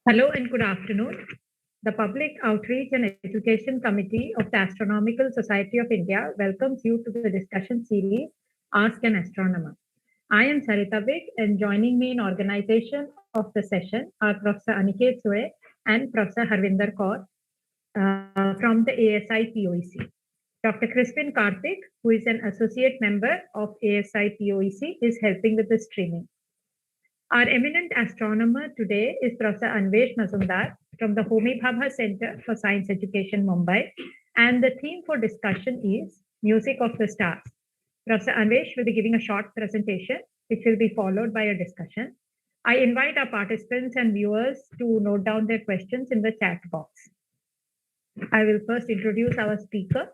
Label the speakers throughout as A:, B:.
A: Hello and good afternoon. The Public Outreach and Education Committee of the Astronomical Society of India welcomes you to the discussion series Ask an Astronomer. I am Sarita Big, and joining me in organization of the session are Professor Aniket Sue and Professor Harvinder Kaur from the ASI POEC. Dr. Crispin Karthik, who is an associate member of ASI POEC, is helping with the streaming. Our eminent astronomer today is Professor Anwesh Mazumdar from the Homi Bhabha Center for Science Education, Mumbai. And the theme for discussion is Music of the Stars. Professor Anwesh will be giving a short presentation, which will be followed by a discussion. I invite our participants and viewers to note down their questions in the chat box. I will first introduce our speaker.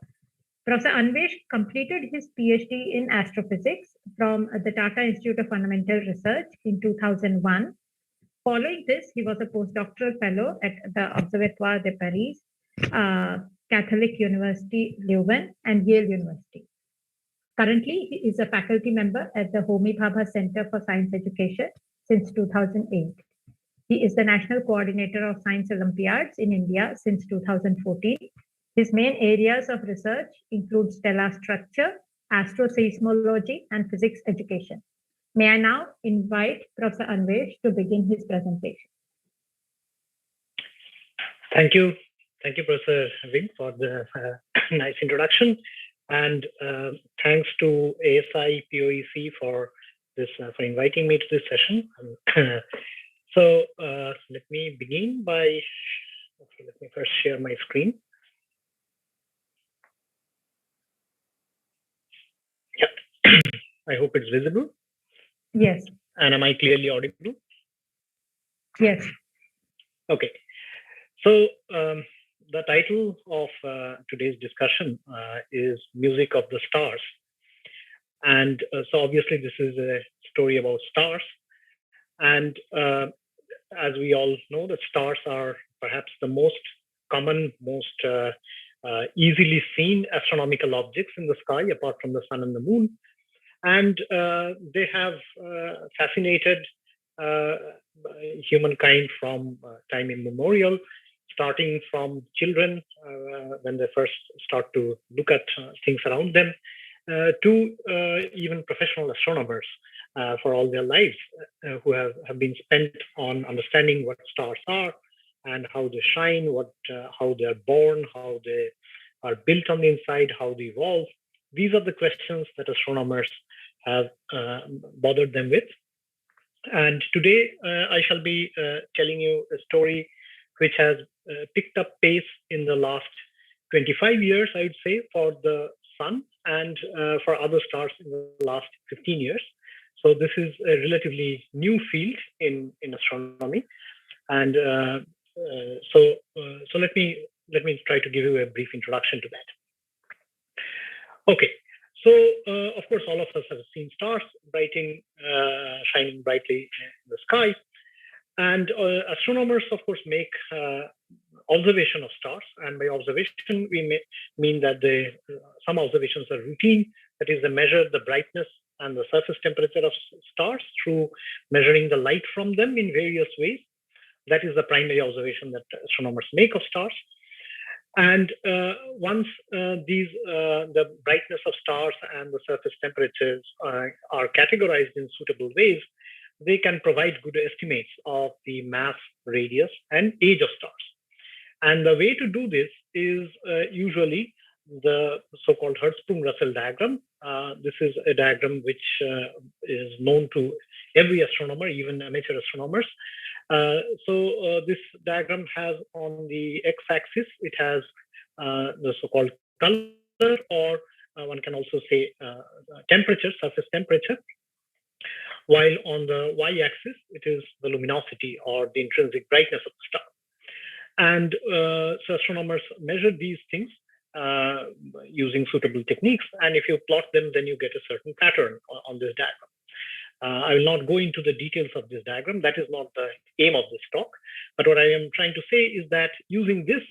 A: Professor Anwesh completed his PhD in astrophysics from the Tata Institute of Fundamental Research in 2001. Following this, he was a postdoctoral fellow at the Observatoire de Paris, Catholic University Leuven, and Yale University. Currently, he is a faculty member at the Homi Bhabha Center for Science Education since 2008. He is the National Coordinator of Science Olympiads in India since 2014. His main areas of research include stellar structure, astroseismology, and physics education. May I now invite Professor Anwesh to begin his presentation.
B: Thank you. Thank you, Professor Ving, for the nice introduction. And thanks to ASI POEC for this for inviting me to this session. So let me begin by, let me first share my screen. Yeah, I hope it's visible.
A: Yes.
B: And am I clearly audible?
A: Yes.
B: Okay. So the title of today's discussion is Music of the Stars. And so obviously this is a story about stars. And as we all know, that stars are perhaps the most common, most easily seen astronomical objects in the sky, apart from the sun and the moon. And they have fascinated humankind from time immemorial, starting from children when they first start to look at things around them, to even professional astronomers for all their lives who have been spent on understanding what stars are and how they shine, how they are born, how they are built on the inside, how they evolve. These are the questions that astronomers have bothered them with. And today I shall be telling you a story which has picked up pace in the last 25 years, I would say, for the sun and for other stars in the last 15 years. So this is a relatively new field in astronomy. And so let me try to give you a brief introduction to that. Okay. So, of course, all of us have seen stars shining brightly in the sky. And astronomers, of course, make observation of stars. And by observation, we mean that some observations are routine. That is, they measure the brightness and the surface temperature of stars through measuring the light from them in various ways. That is the primary observation that astronomers make of stars. And once the brightness of stars and the surface temperatures are categorized in suitable ways, they can provide good estimates of the mass, radius, and age of stars. And the way to do this is usually the so-called Hertzsprung-Russell diagram. This is a diagram which is known to every astronomer, even amateur astronomers. So this diagram has on the x-axis, it has the so-called color, or one can also say temperature, surface temperature. While on the y-axis, it is the luminosity or the intrinsic brightness of the star. And so astronomers measure these things using suitable techniques. And if you plot them, then you get a certain pattern on this diagram. I will not go into the details of this diagram. That is not the aim of this talk. But what I am trying to say is that using this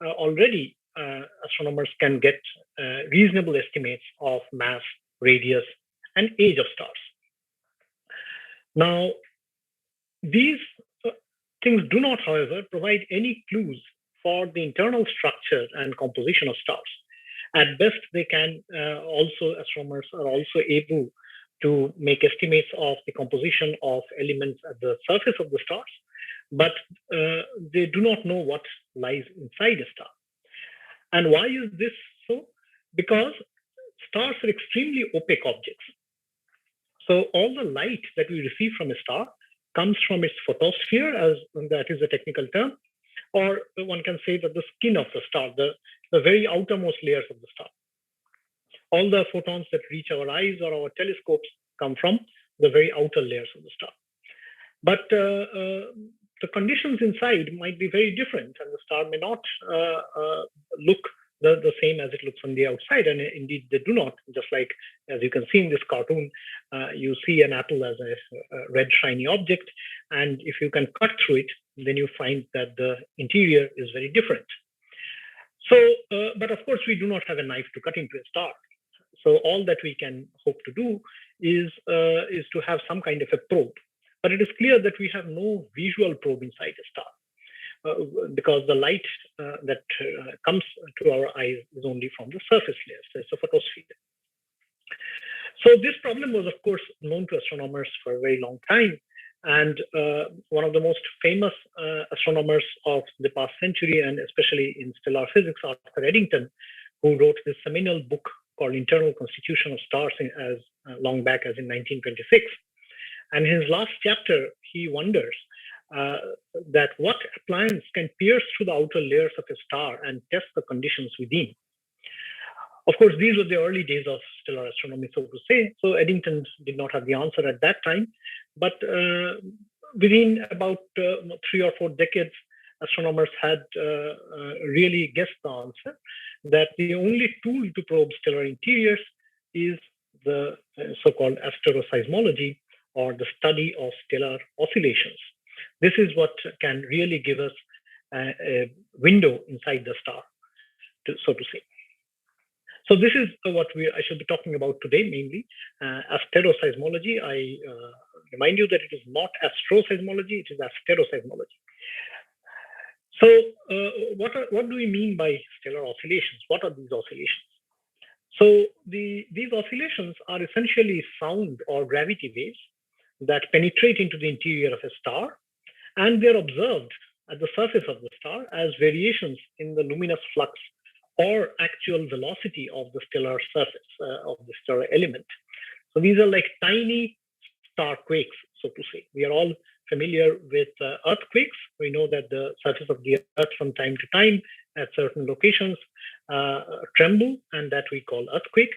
B: already, astronomers can get reasonable estimates of mass, radius, and age of stars. Now, these Things do not, however, provide any clues for the internal structure and composition of stars. At best, they can astronomers are also able to make estimates of the composition of elements at the surface of the stars, but they do not know what lies inside a star. And why is this so? Because stars are extremely opaque objects. So all the light that we receive from a star comes from its photosphere, as that is a technical term, or one can say that the skin of the star, the very outermost layers of the star. All the photons that reach our eyes or our telescopes come from the very outer layers of the star. But the conditions inside might be very different, and the star may not look the same as it looks on the outside. And indeed, they do not. Just like, as you can see in this cartoon, you see an apple as a red, shiny object. And if you can cut through it, then you find that the interior is very different. So, but of course, we do not have a knife to cut into a star. So all that we can hope to do is to have some kind of a probe. But it is clear that we have no visual probe inside a star. Because the light that comes to our eyes is only from the surface layers, so it's a photosphere. So this problem was, of course, known to astronomers for a very long time. And one of the most famous astronomers of the past century, and especially in stellar physics, Arthur Eddington, who wrote this seminal book called Internal Constitution of Stars as long back as in 1926. And in his last chapter, he wonders that what appliance can pierce through the outer layers of a star and test the conditions within. Of course, these were the early days of stellar astronomy, so to say. So Eddington did not have the answer at that time. But within about 3 or 4 decades, astronomers had really guessed the answer, that the only tool to probe stellar interiors is the so-called asteroseismology, or the study of stellar oscillations. This is what can really give us a window inside the star, so to say. So this is what I should be talking about today, mainly asteroseismology. I remind you that it is not astroseismology, it is asteroseismology. So what do we mean by stellar oscillations? What are these oscillations? So these oscillations are essentially sound or gravity waves that penetrate into the interior of a star, and they're observed at the surface of the star as variations in the luminous flux or actual velocity of the stellar surface of the stellar element. So these are like tiny star quakes, so to say. We are all familiar with earthquakes. We know that the surface of the earth from time to time at certain locations tremble, and that we call earthquake.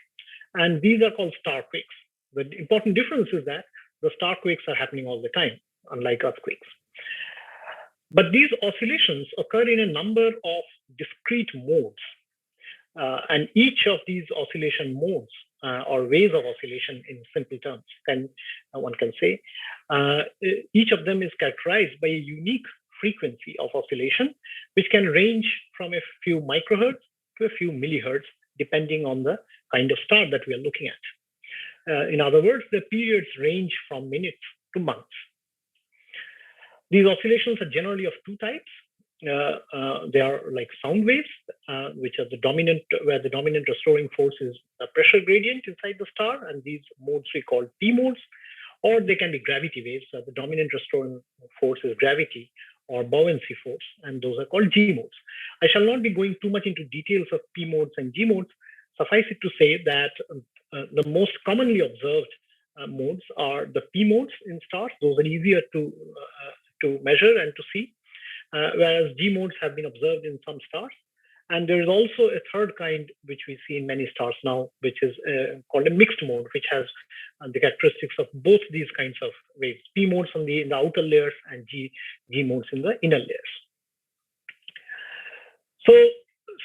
B: And these are called star quakes. The important difference is that the star quakes are happening all the time, unlike earthquakes. But these oscillations occur in a number of discrete modes. And each of these oscillation modes or ways of oscillation in simple terms, one can say, each of them is characterized by a unique frequency of oscillation, which can range from a few microhertz to a few millihertz, depending on the kind of star that we are looking at. In other words, the periods range from minutes to months. These oscillations are generally of 2 types. They are like sound waves, which are where the dominant restoring force is a pressure gradient inside the star, and these modes we call P modes. Or they can be gravity waves. The dominant restoring force is gravity or buoyancy force, and those are called G modes. I shall not be going too much into details of P modes and G modes. Suffice it to say that the most commonly observed modes are the P modes in stars. Those are easier to measure and to see, whereas G modes have been observed in some stars. And there is also a third kind, which we see in many stars now, which is called a mixed mode, which has the characteristics of both these kinds of waves, P modes in the outer layers and G modes in the inner layers. So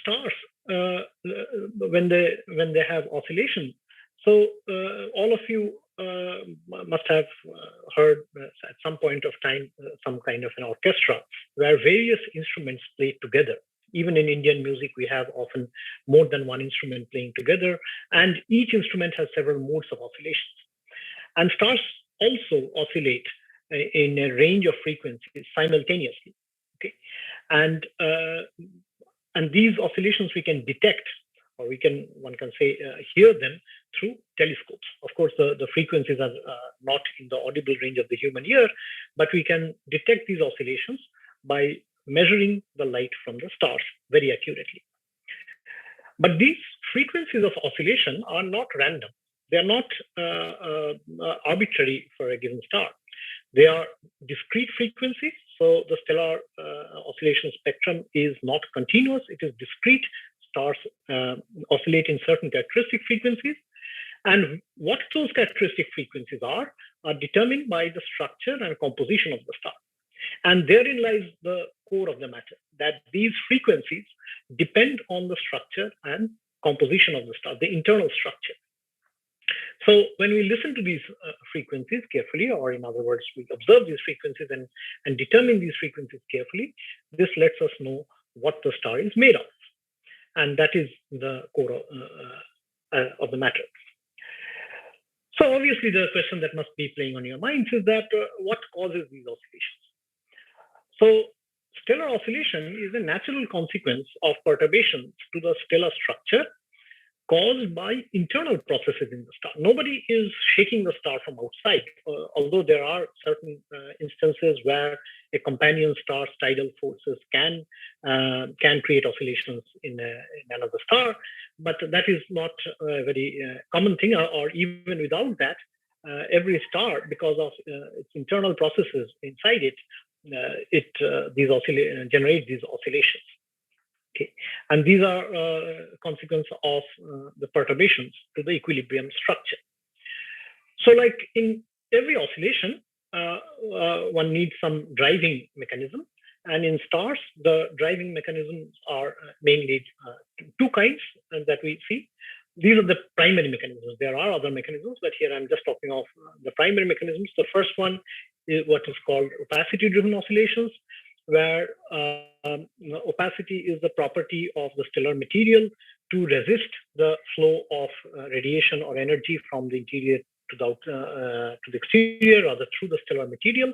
B: stars, when they have oscillation, so all of you must have heard at some point of time some kind of an orchestra where various instruments play together. Even in Indian music, we have often more than one instrument playing together, and each instrument has several modes of oscillations. And stars also oscillate in a range of frequencies simultaneously. Okay, and these oscillations we can detect, or one can say hear them through telescopes. Of course, the frequencies are not in the audible range of the human ear, but we can detect these oscillations by measuring the light from the stars very accurately. But these frequencies of oscillation are not random. They are not arbitrary for a given star. They are discrete frequencies. So the stellar oscillation spectrum is not continuous. It is discrete. Stars oscillate in certain characteristic frequencies. And what those characteristic frequencies are determined by the structure and composition of the star. And therein lies the core of the matter, that these frequencies depend on the structure and composition of the star, the internal structure. So when we listen to these frequencies carefully, or in other words, we observe these frequencies and determine these frequencies carefully, this lets us know what the star is made of. And that is the core of the matter. So obviously the question that must be playing on your minds is that what causes these oscillations? So stellar oscillation is a natural consequence of perturbations to the stellar structure caused by internal processes in the star. Nobody is shaking the star from outside, although there are certain instances where a companion star's tidal forces can create oscillations in another star, but that is not a very common thing, or even without that, every star, because of its internal processes inside it, generates these oscillations. Okay, and these are consequence of the perturbations to the equilibrium structure. So, like in every oscillation, one needs some driving mechanism, and in stars, the driving mechanisms are mainly two kinds that we see. These are the primary mechanisms. There are other mechanisms, but here I'm just talking of the primary mechanisms. The first one is what is called opacity-driven oscillations, where opacity is the property of the stellar material to resist the flow of radiation or energy from the interior to the exterior, rather through the stellar material.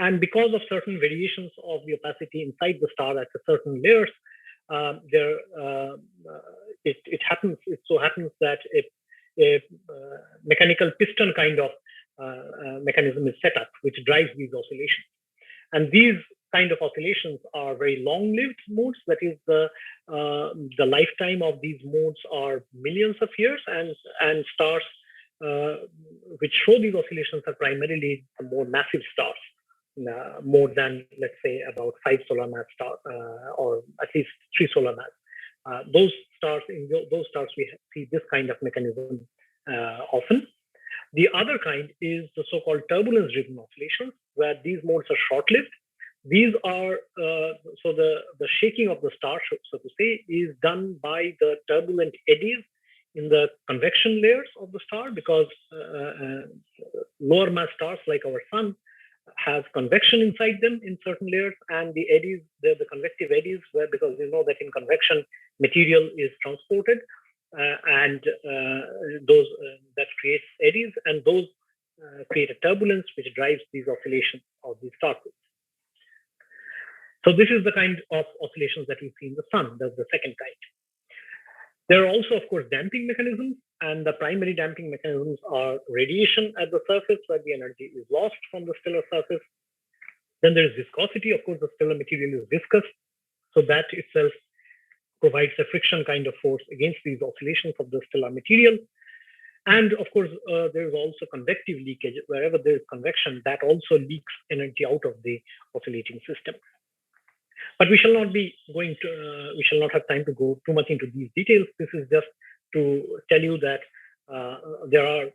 B: And because of certain variations of the opacity inside the star at certain layers, it so happens that a mechanical piston kind of mechanism is set up, which drives these oscillations. And these kind of oscillations are very long-lived modes. That is, the lifetime of these modes are millions of years, and stars which show these oscillations are primarily the more massive stars, more than, let's say, about 5 solar mass stars, or at least 3 solar mass. Those stars we see this kind of mechanism often. The other kind is the so-called turbulence-driven oscillations, where these modes are short-lived. These are so the shaking of the star, so to say, is done by the turbulent eddies in the convection layers of the star, because lower mass stars like our sun have convection inside them in certain layers, and the eddies, the convective eddies, because we know that in convection material is transported, and those that creates eddies, and those create a turbulence which drives these oscillations of these star groups. So this is the kind of oscillations that we see in the sun. That's the second kind. There are also, of course, damping mechanisms, and the primary damping mechanisms are radiation at the surface, where the energy is lost from the stellar surface. Then there is viscosity. Of course, the stellar material is viscous, so that itself provides a friction kind of force against these oscillations of the stellar material. And of course, there is also convective leakage. Wherever there is convection, that also leaks energy out of the oscillating system. But we shall not have time to go too much into these details. This is just to tell you that there are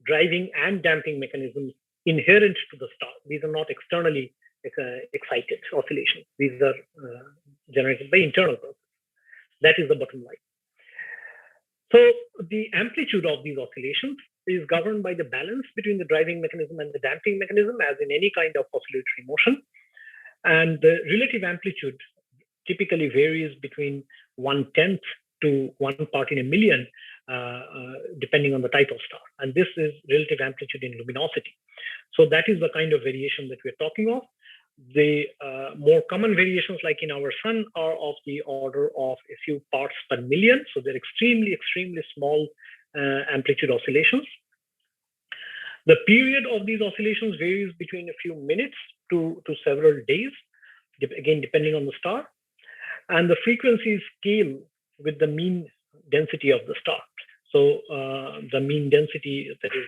B: driving and damping mechanisms inherent to the star. These are not externally excited oscillations. These are generated by internal processes. That is the bottom line. So the amplitude of these oscillations is governed by the balance between the driving mechanism and the damping mechanism, as in any kind of oscillatory motion. And the relative amplitude typically varies between 1/10 to 1 part in a million depending on the type of star. And this is relative amplitude in luminosity. So that is the kind of variation that we're talking of. The more common variations, like in our sun, are of the order of a few parts per million. So they're extremely, extremely small amplitude oscillations. The period of these oscillations varies between a few minutes to several days, again, depending on the star. And the frequencies scale with the mean density of the star. So the mean density, that is,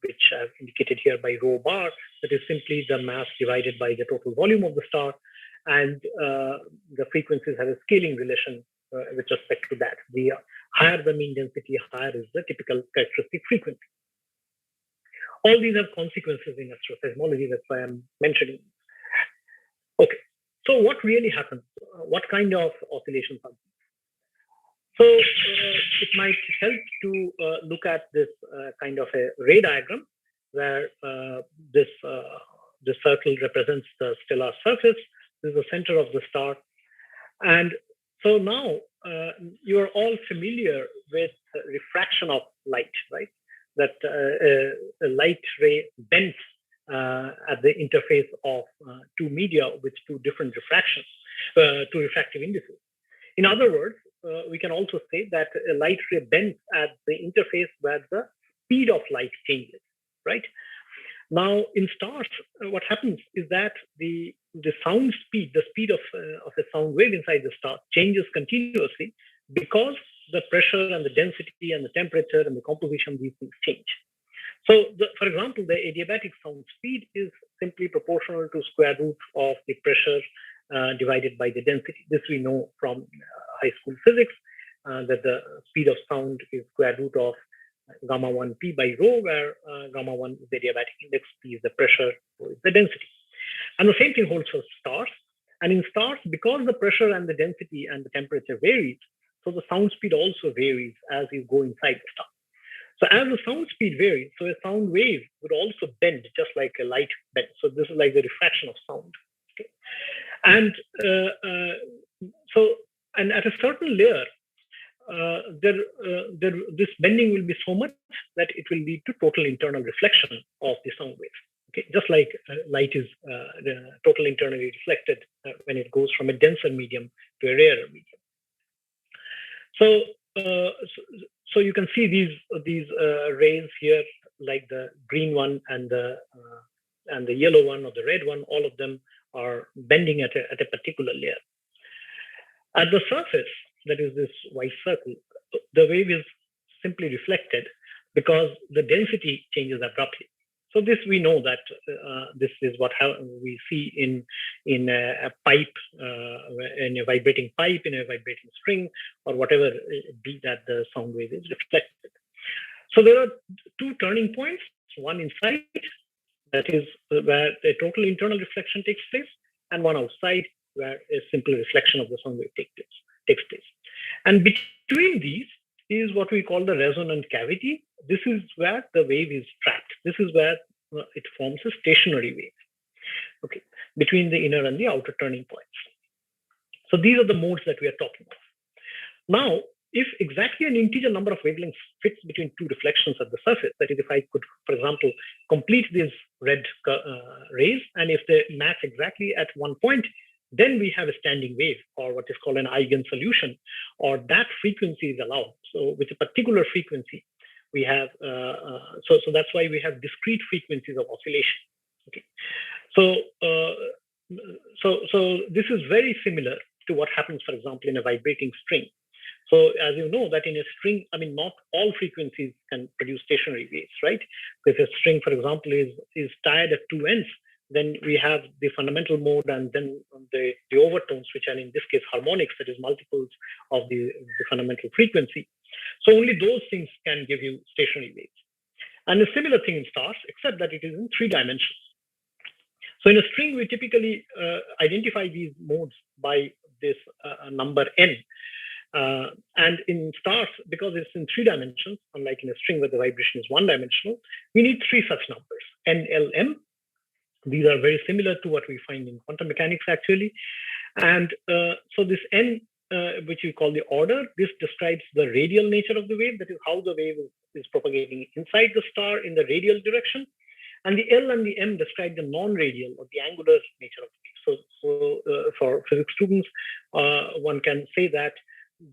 B: which I've indicated here by rho bar, that is simply the mass divided by the total volume of the star. And the frequencies have a scaling relation with respect to that. The higher the mean density, higher is the typical characteristic frequency. All these have consequences in astroseismology. That's why I'm mentioning. Okay, so what really happens? What kind of oscillations are these? So it might help to look at this kind of a ray diagram, where this circle represents the stellar surface. This is the center of the star. And so now you are all familiar with refraction of light, right? That a light ray bends at the interface of two media with two different refractions, two refractive indices. In other words, we can also say that a light ray bends at the interface where the speed of light changes, right? Now, in stars, what happens is that the sound speed, the speed of a sound wave inside the star changes continuously because the pressure and the density and the temperature and the composition of these things change. So, for example, the adiabatic sound speed is simply proportional to square root of the pressure divided by the density. This we know from high school physics, that the speed of sound is square root of gamma 1 p by rho, where gamma 1 is the adiabatic index, p is the pressure, rho is the density. And the same thing holds for stars. And in stars, because the pressure and the density and the temperature varies, so the sound speed also varies as you go inside the star. So as the sound speed varies, so a sound wave would also bend just like a light bends. So this is like the refraction of sound. Okay? And and at a certain layer, this bending will be so much that it will lead to total internal reflection of the sound wave. Okay, just like light is total internally reflected when it goes from a denser medium to a rarer medium. So you can see these rays here, like the green one and the yellow one or the red one. All of them are bending at a particular layer. At the surface, that is this white circle, the wave is simply reflected because the density changes abruptly. So this we know that this is what we see in a pipe, in a vibrating pipe, in a vibrating string, or whatever it be that the sound wave is reflected. So there are two turning points, one inside, that is where a total internal reflection takes place, and one outside, where a simple reflection of the sound wave takes place. And between these is what we call the resonant cavity. This is where the wave is trapped. This is where it forms a stationary wave, okay, between the inner and the outer turning points. So these are the modes that we are talking of. Now, if exactly an integer number of wavelengths fits between two reflections at the surface, that is, if I could, for example, complete these red rays, and if they match exactly at one point, then we have a standing wave, or what is called an eigen solution, or that frequency is allowed. So with a particular frequency, we have, so that's why we have discrete frequencies of oscillation. Okay, so this is very similar to what happens, for example, in a vibrating string. So as you know that in a string, I mean, not all frequencies can produce stationary waves, right? If a string, for example, is tied at two ends, then we have the fundamental mode and then the overtones, which are in this case harmonics, that is multiples of the fundamental frequency. So only those things can give you stationary waves. And a similar thing in stars, except that it is in 3 dimensions. So in a string, we typically identify these modes by this number n. And in stars, because it's in 3 dimensions, unlike in a string where the vibration is 1-dimensional, we need 3 such numbers, n, l, m. These are very similar to what we find in quantum mechanics, actually. And so this n which we call the order, this describes the radial nature of the wave, that is how the wave is propagating inside the star in the radial direction. And the L and the M describe the non-radial or the angular nature of the wave. So for physics students, one can say that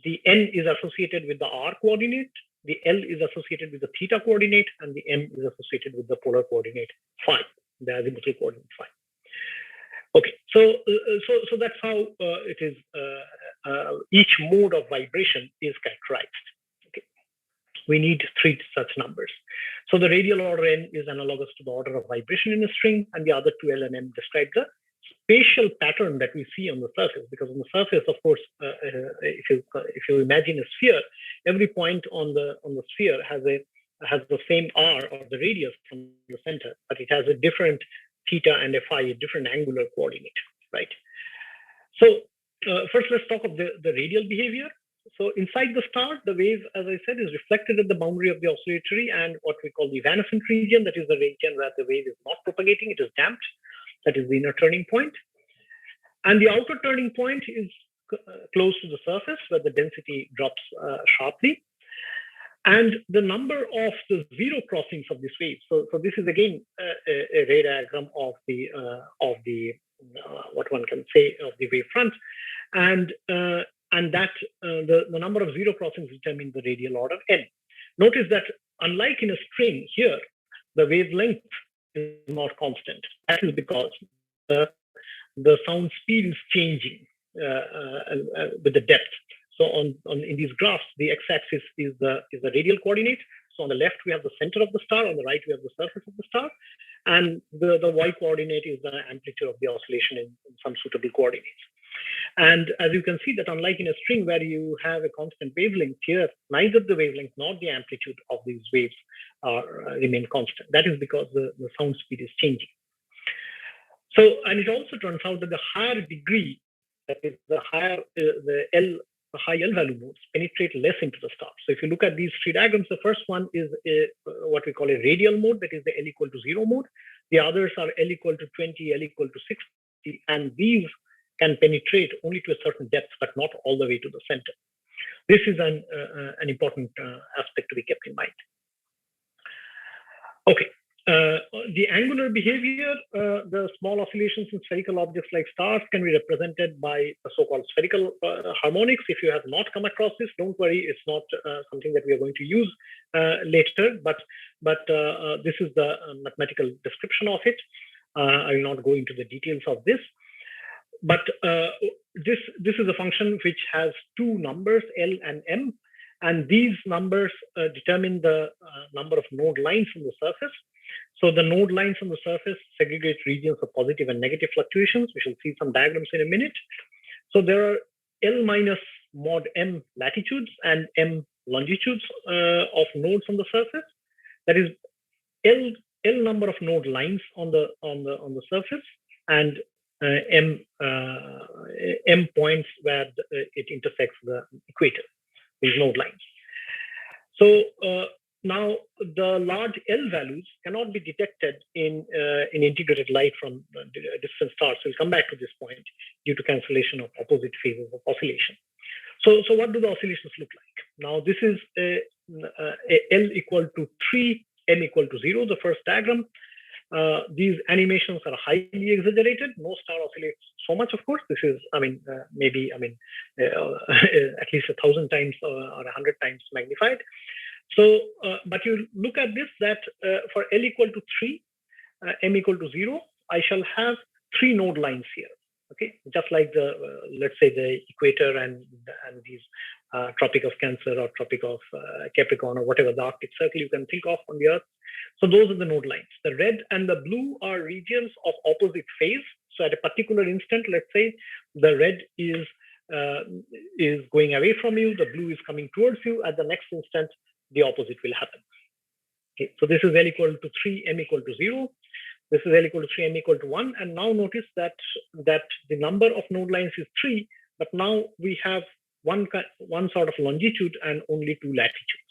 B: the N is associated with the R coordinate, the L is associated with the theta coordinate, and the M is associated with the polar coordinate phi, the azimuthal coordinate phi. Okay, so that's how it is. Each mode of vibration is characterized. Okay, we need 3 such numbers. So the radial order N is analogous to the order of vibration in a string, and the other 2 L and M describe the spatial pattern that we see on the surface. Because on the surface, of course, if you imagine a sphere, every point on the sphere has the same R, or the radius from the center, but it has a different theta and a phi, a different angular coordinate, right? So first, let's talk of the radial behavior. So inside the star, the wave, as I said, is reflected at the boundary of the oscillatory and what we call the evanescent region, that is the region where the wave is not propagating, it is damped. That is the inner turning point. And the outer turning point is close to the surface, where the density drops sharply. And the number of the zero crossings of this wave. So this is again a ray diagram of the what one can say of the wave front, and that the number of zero crossings determine the radial order N. Notice that unlike in a string here, the wavelength is not constant. That is because the sound speed is changing with the depth. So in these graphs, the x-axis is the radial coordinate. So on the left we have the center of the star, on the right we have the surface of the star, and the y-coordinate is the amplitude of the oscillation in some suitable coordinates. And as you can see that unlike in a string where you have a constant wavelength, here neither the wavelength nor the amplitude of these waves remain constant. That is because the sound speed is changing. So, and it also turns out that the higher degree, that is the higher the high L value modes penetrate less into the star. So if you look at these 3 diagrams, the first one is what we call a radial mode, that is the L equal to 0 mode. The others are L equal to 20, L equal to 60, and these can penetrate only to a certain depth, but not all the way to the center. This is an important aspect to be kept in mind. Okay. The angular behavior, the small oscillations in spherical objects like stars can be represented by the so-called spherical harmonics. If you have not come across this, don't worry, it's not something that we are going to use later, but this is the mathematical description of it. I will not go into the details of this, but this is a function which has 2 numbers, L and M, and these numbers determine the number of node lines on the surface. So the node lines on the surface segregate regions of positive and negative fluctuations. We shall see some diagrams in a minute. So there are L minus mod M latitudes and M longitudes of nodes on the surface. That is L number of node lines on the surface, and M points where it intersects the equator, these node lines. So now the large L values cannot be detected in integrated light from distant stars. We'll come back to this point due to cancellation of opposite phases of oscillation. So what do the oscillations look like? Now this is a L equal to 3, M equal to 0, the first diagram. These animations are highly exaggerated. No star oscillates so much, of course. This is, maybe at least 1,000 times or 100 times magnified. So, but you look at this, that for L equal to 3, M equal to 0, I shall have 3 node lines here. Okay, just like the let's say the equator and these Tropic of Cancer or Tropic of Capricorn or whatever the Arctic Circle you can think of on the Earth. So those are the node lines. The red and the blue are regions of opposite phase. So at a particular instant, let's say the red is going away from you, the blue is coming towards you. At the next instant, the opposite will happen. Okay, so this is L equal to 3, M equal to 0. This is L equal to 3, M equal to 1. And now notice that the number of node lines is 3, but now we have one sort of longitude and only 2 latitudes.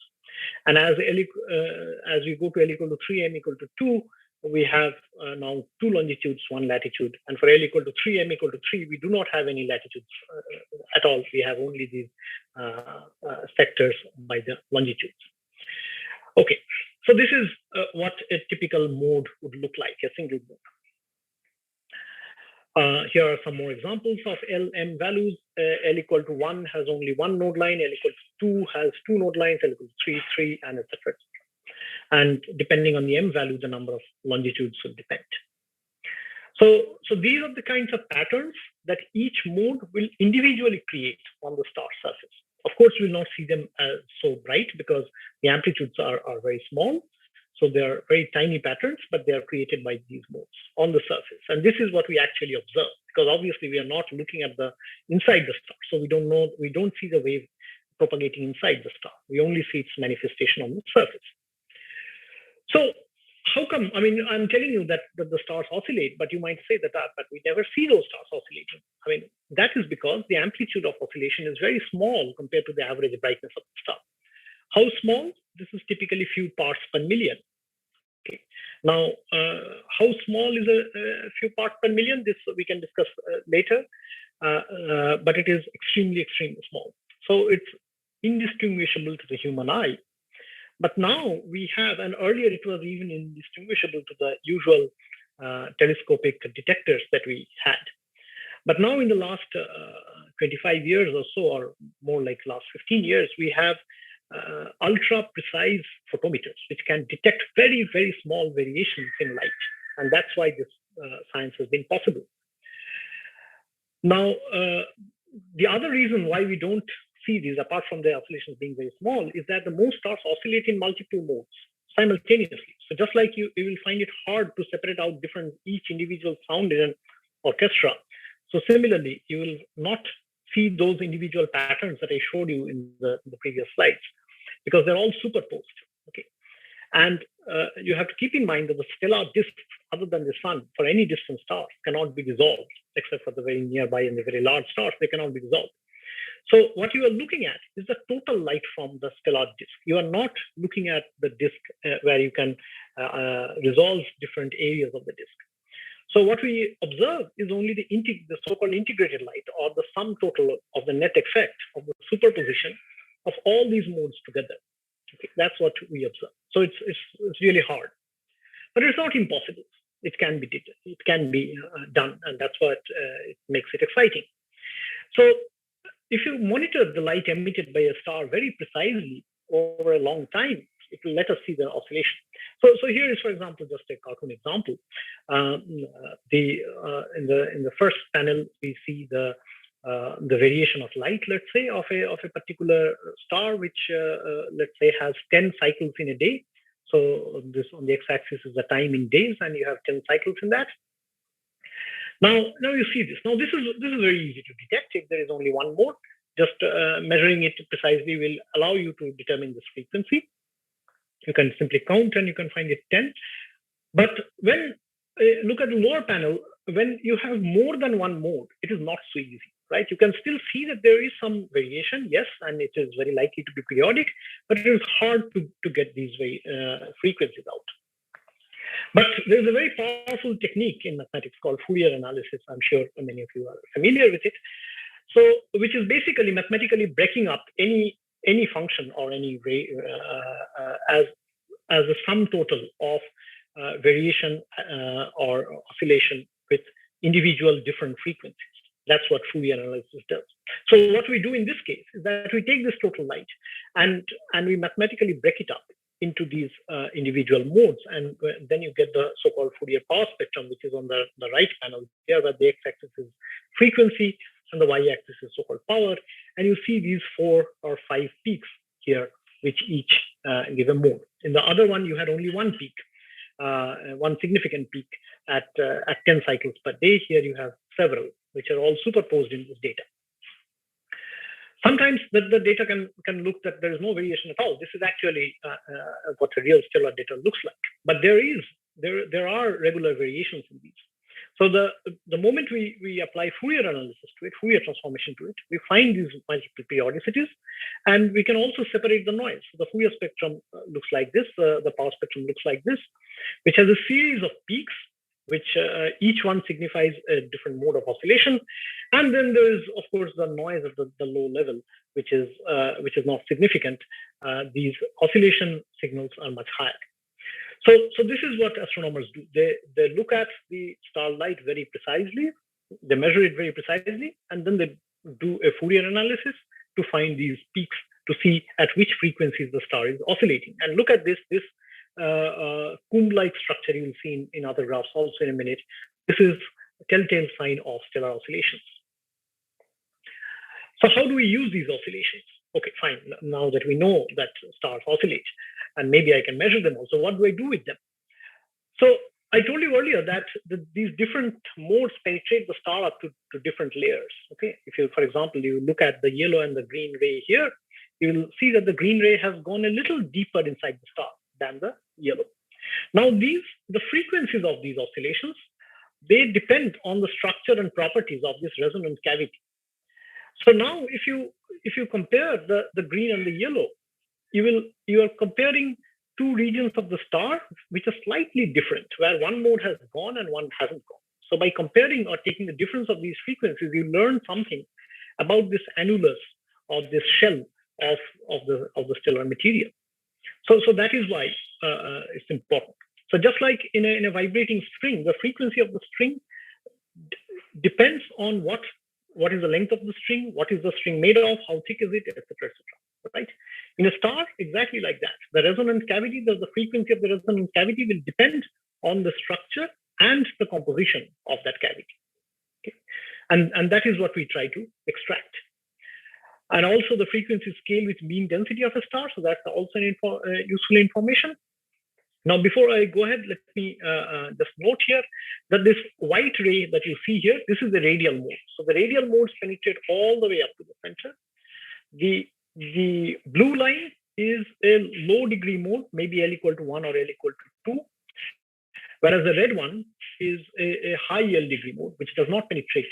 B: And as we go to L equal to 3, M equal to 2, we have now 2 longitudes, 1 latitude, and for L equal to 3, M equal to 3, we do not have any latitudes at all. We have only these sectors by the longitudes. Okay, so this is what a typical mode would look like, a single mode. Here are some more examples of LM values. L equal to 1 has only 1 node line, L equal to 2 has 2 node lines, L equal to 3, 3, and etc. And depending on the M value, the number of longitudes will depend. So these are the kinds of patterns that each mode will individually create on the star surface. Of course, we'll not see them as so bright because the amplitudes are very small. So they are very tiny patterns, but they are created by these modes on the surface. And this is what we actually observe, because obviously we are not looking at the inside the star. So we don't see the wave propagating inside the star. We only see its manifestation on the surface. So how come, I mean, I'm telling you that the stars oscillate, but you might say that, but we never see those stars oscillating. I mean, that is because the amplitude of oscillation is very small compared to the average brightness of the star. How small? This is typically few parts per million. Okay. Now, how small is a few parts per million? This we can discuss later, but it is extremely, extremely small. So it's indistinguishable to the human eye. But now we have, and earlier it was even indistinguishable to the usual telescopic detectors that we had. But now in the last 25 years or so, or more like last 15 years, we have ultra precise photometers, which can detect very, very small variations in light. And that's why this science has been possible. Now, the other reason why we don't see these, apart from the oscillations being very small, is that the most stars oscillate in multiple modes simultaneously. So just like you will find it hard to separate out each individual sound in an orchestra. So similarly, you will not see those individual patterns that I showed you in the previous slides, because they're all superposed. Okay, and you have to keep in mind that the stellar disk, other than the sun, for any distant star, cannot be dissolved, except for the very nearby and the very large stars, they cannot be dissolved. So what you are looking at is the total light from the stellar disk. You are not looking at the disk where you can resolve different areas of the disk. So what we observe is only the so-called integrated light, or the sum total of the net effect of the superposition of all these modes together. Okay, that's what we observe. So it's really hard, but it's not impossible. It can be done, and that's what it makes it exciting. So if you monitor the light emitted by a star very precisely over a long time, it will let us see the oscillation. So here is, for example, just a cartoon example. In the first panel, we see the variation of light, let's say, of a particular star, which let's say has 10 cycles in a day. So this on the x-axis is the time in days, and you have 10 cycles in that. Now you see this. Now this is very easy to detect if there is only one mode. Just measuring it precisely will allow you to determine this frequency. You can simply count and you can find it 10. But when look at the lower panel, when you have more than one mode, it is not so easy, right? You can still see that there is some variation, yes, and it is very likely to be periodic, but it is hard to get these frequencies out. But there's a very powerful technique in mathematics called Fourier analysis. I'm sure many of you are familiar with it. So, which is basically mathematically breaking up any function or any ray as a sum total of variation or oscillation with individual different frequencies. That's what Fourier analysis does. So what we do in this case is that we take this total light and we mathematically break it up into these individual modes, and then you get the so-called Fourier power spectrum, which is on the right panel here, where the x-axis is frequency and the y-axis is so-called power, and you see these 4 or 5 peaks here, which each give a mode. In the other one, you had only one peak, one significant peak at 10 cycles per day. Here you have several, which are all superposed in this data. Sometimes the data can look that there is no variation at all. This is actually what a real stellar data looks like. But there are regular variations in these. So the moment we apply Fourier analysis to it, Fourier transformation to it, we find these multiple periodicities, and we can also separate the noise. So the Fourier spectrum looks like this. The power spectrum looks like this, which has a series of peaks, which each one signifies a different mode of oscillation. And then there is, of course, the noise at the low level, which is not significant. These oscillation signals are much higher. So this is what astronomers do. They look at the starlight very precisely, they measure it very precisely, and then they do a Fourier analysis to find these peaks to see at which frequencies the star is oscillating. And look at this comb-like structure you'll see in other graphs also in a minute. This is a telltale sign of stellar oscillations. So how do we use these oscillations? Okay, fine. Now that we know that stars oscillate, and maybe I can measure them also, what do I do with them? So I told you earlier that these different modes penetrate the star up to different layers. Okay, if you, for example, you look at the yellow and the green ray here, you will see that the green ray has gone a little deeper inside the star than the yellow. Now the frequencies of these oscillations, they depend on the structure and properties of this resonant cavity. So now if you compare the green and the yellow, you are comparing two regions of the star which are slightly different, where one mode has gone and one hasn't gone. So by comparing or taking the difference of these frequencies, you learn something about this annulus or this shell of the stellar material. So that is why it's important. So just like in a vibrating string, the frequency of the string depends on what is the length of the string, what is the string made of, how thick is it, etc., right? In a star, exactly like that. The resonant cavity, the frequency of the resonant cavity will depend on the structure and the composition of that cavity. Okay? And that is what we try to extract. And also the frequency scale with mean density of a star. So that's also useful information. Now, before I go ahead, let me just note here that this white ray that you see here, this is the radial mode. So the radial modes penetrate all the way up to the center. The blue line is a low degree mode, maybe L equal to 1 or L equal to 2, whereas the red one is a high L degree mode, which does not penetrate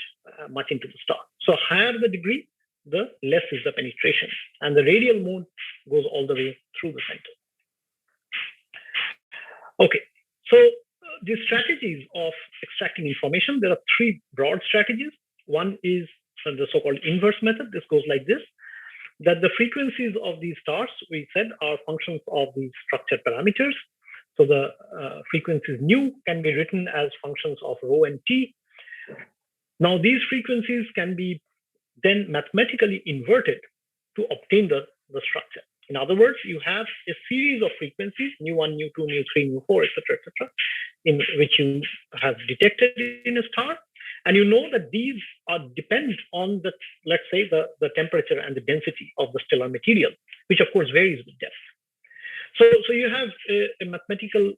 B: much into the star. So higher the degree, the less is the penetration. And the radial mode goes all the way through the center. Okay, so the strategies of extracting information, there are three broad strategies. One is the so-called inverse method. This goes like this, that the frequencies of these stars, we said, are functions of these structure parameters. So the frequencies nu can be written as functions of rho and t. Now these frequencies can be then mathematically inverted to obtain the structure. In other words, you have a series of frequencies, nu1, nu2, nu3, nu4, etc., in which you have detected in a star. And you know that these are depend on the, let's say, the temperature and the density of the stellar material, which of course varies with depth. So you have a mathematical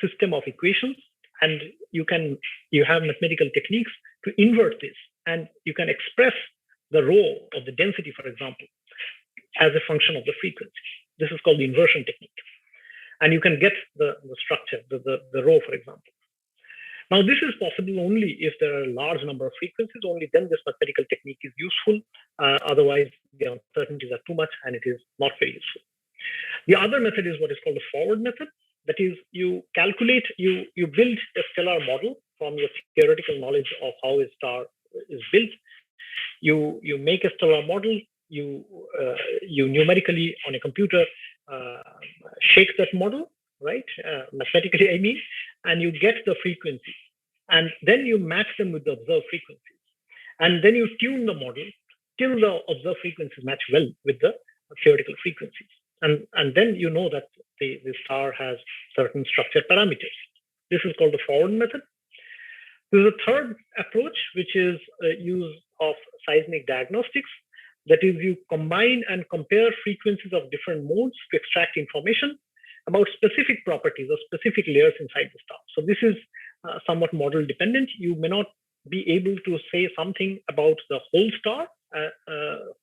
B: system of equations, and you have mathematical techniques to invert this, and you can express the rho of the density, for example, as a function of the frequency. This is called the inversion technique. And you can get the structure, the rho, for example. Now, this is possible only if there are a large number of frequencies. Only then this mathematical technique is useful. Otherwise, the uncertainties are too much and it is not very useful. The other method is what is called the forward method. That is, you calculate, you build a stellar model from your theoretical knowledge of how a star is built. You make a stellar model. You numerically on a computer shake that model, right? Mathematically, I mean, and you get the frequency, and then you match them with the observed frequencies, and then you tune the model till the observed frequencies match well with the theoretical frequencies, and then you know that the star has certain structure parameters. This is called the forward method. There's a third approach, which is use of seismic diagnostics. That is, you combine and compare frequencies of different modes to extract information about specific properties or specific layers inside the star. So this is somewhat model dependent. You may not be able to say something about the whole star,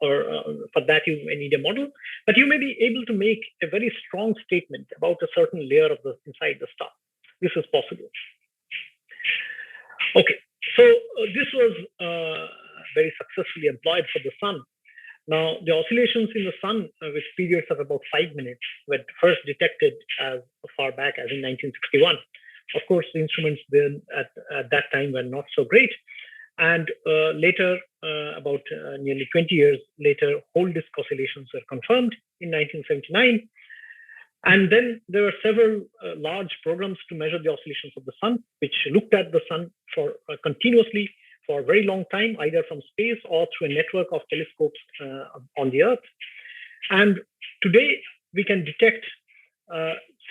B: or for that you may need a model, but you may be able to make a very strong statement about a certain layer of inside the star. This is possible. Okay, So this was very successfully employed for the sun. Now, the oscillations in the sun with periods of about 5 minutes were first detected as far back as in 1961. Of course, the instruments then at that time were not so great. And later, about nearly 20 years later, whole disk oscillations were confirmed in 1979. And then there were several large programs to measure the oscillations of the sun, which looked at the sun for continuously for a very long time, either from space or through a network of telescopes on the Earth. And today, we can detect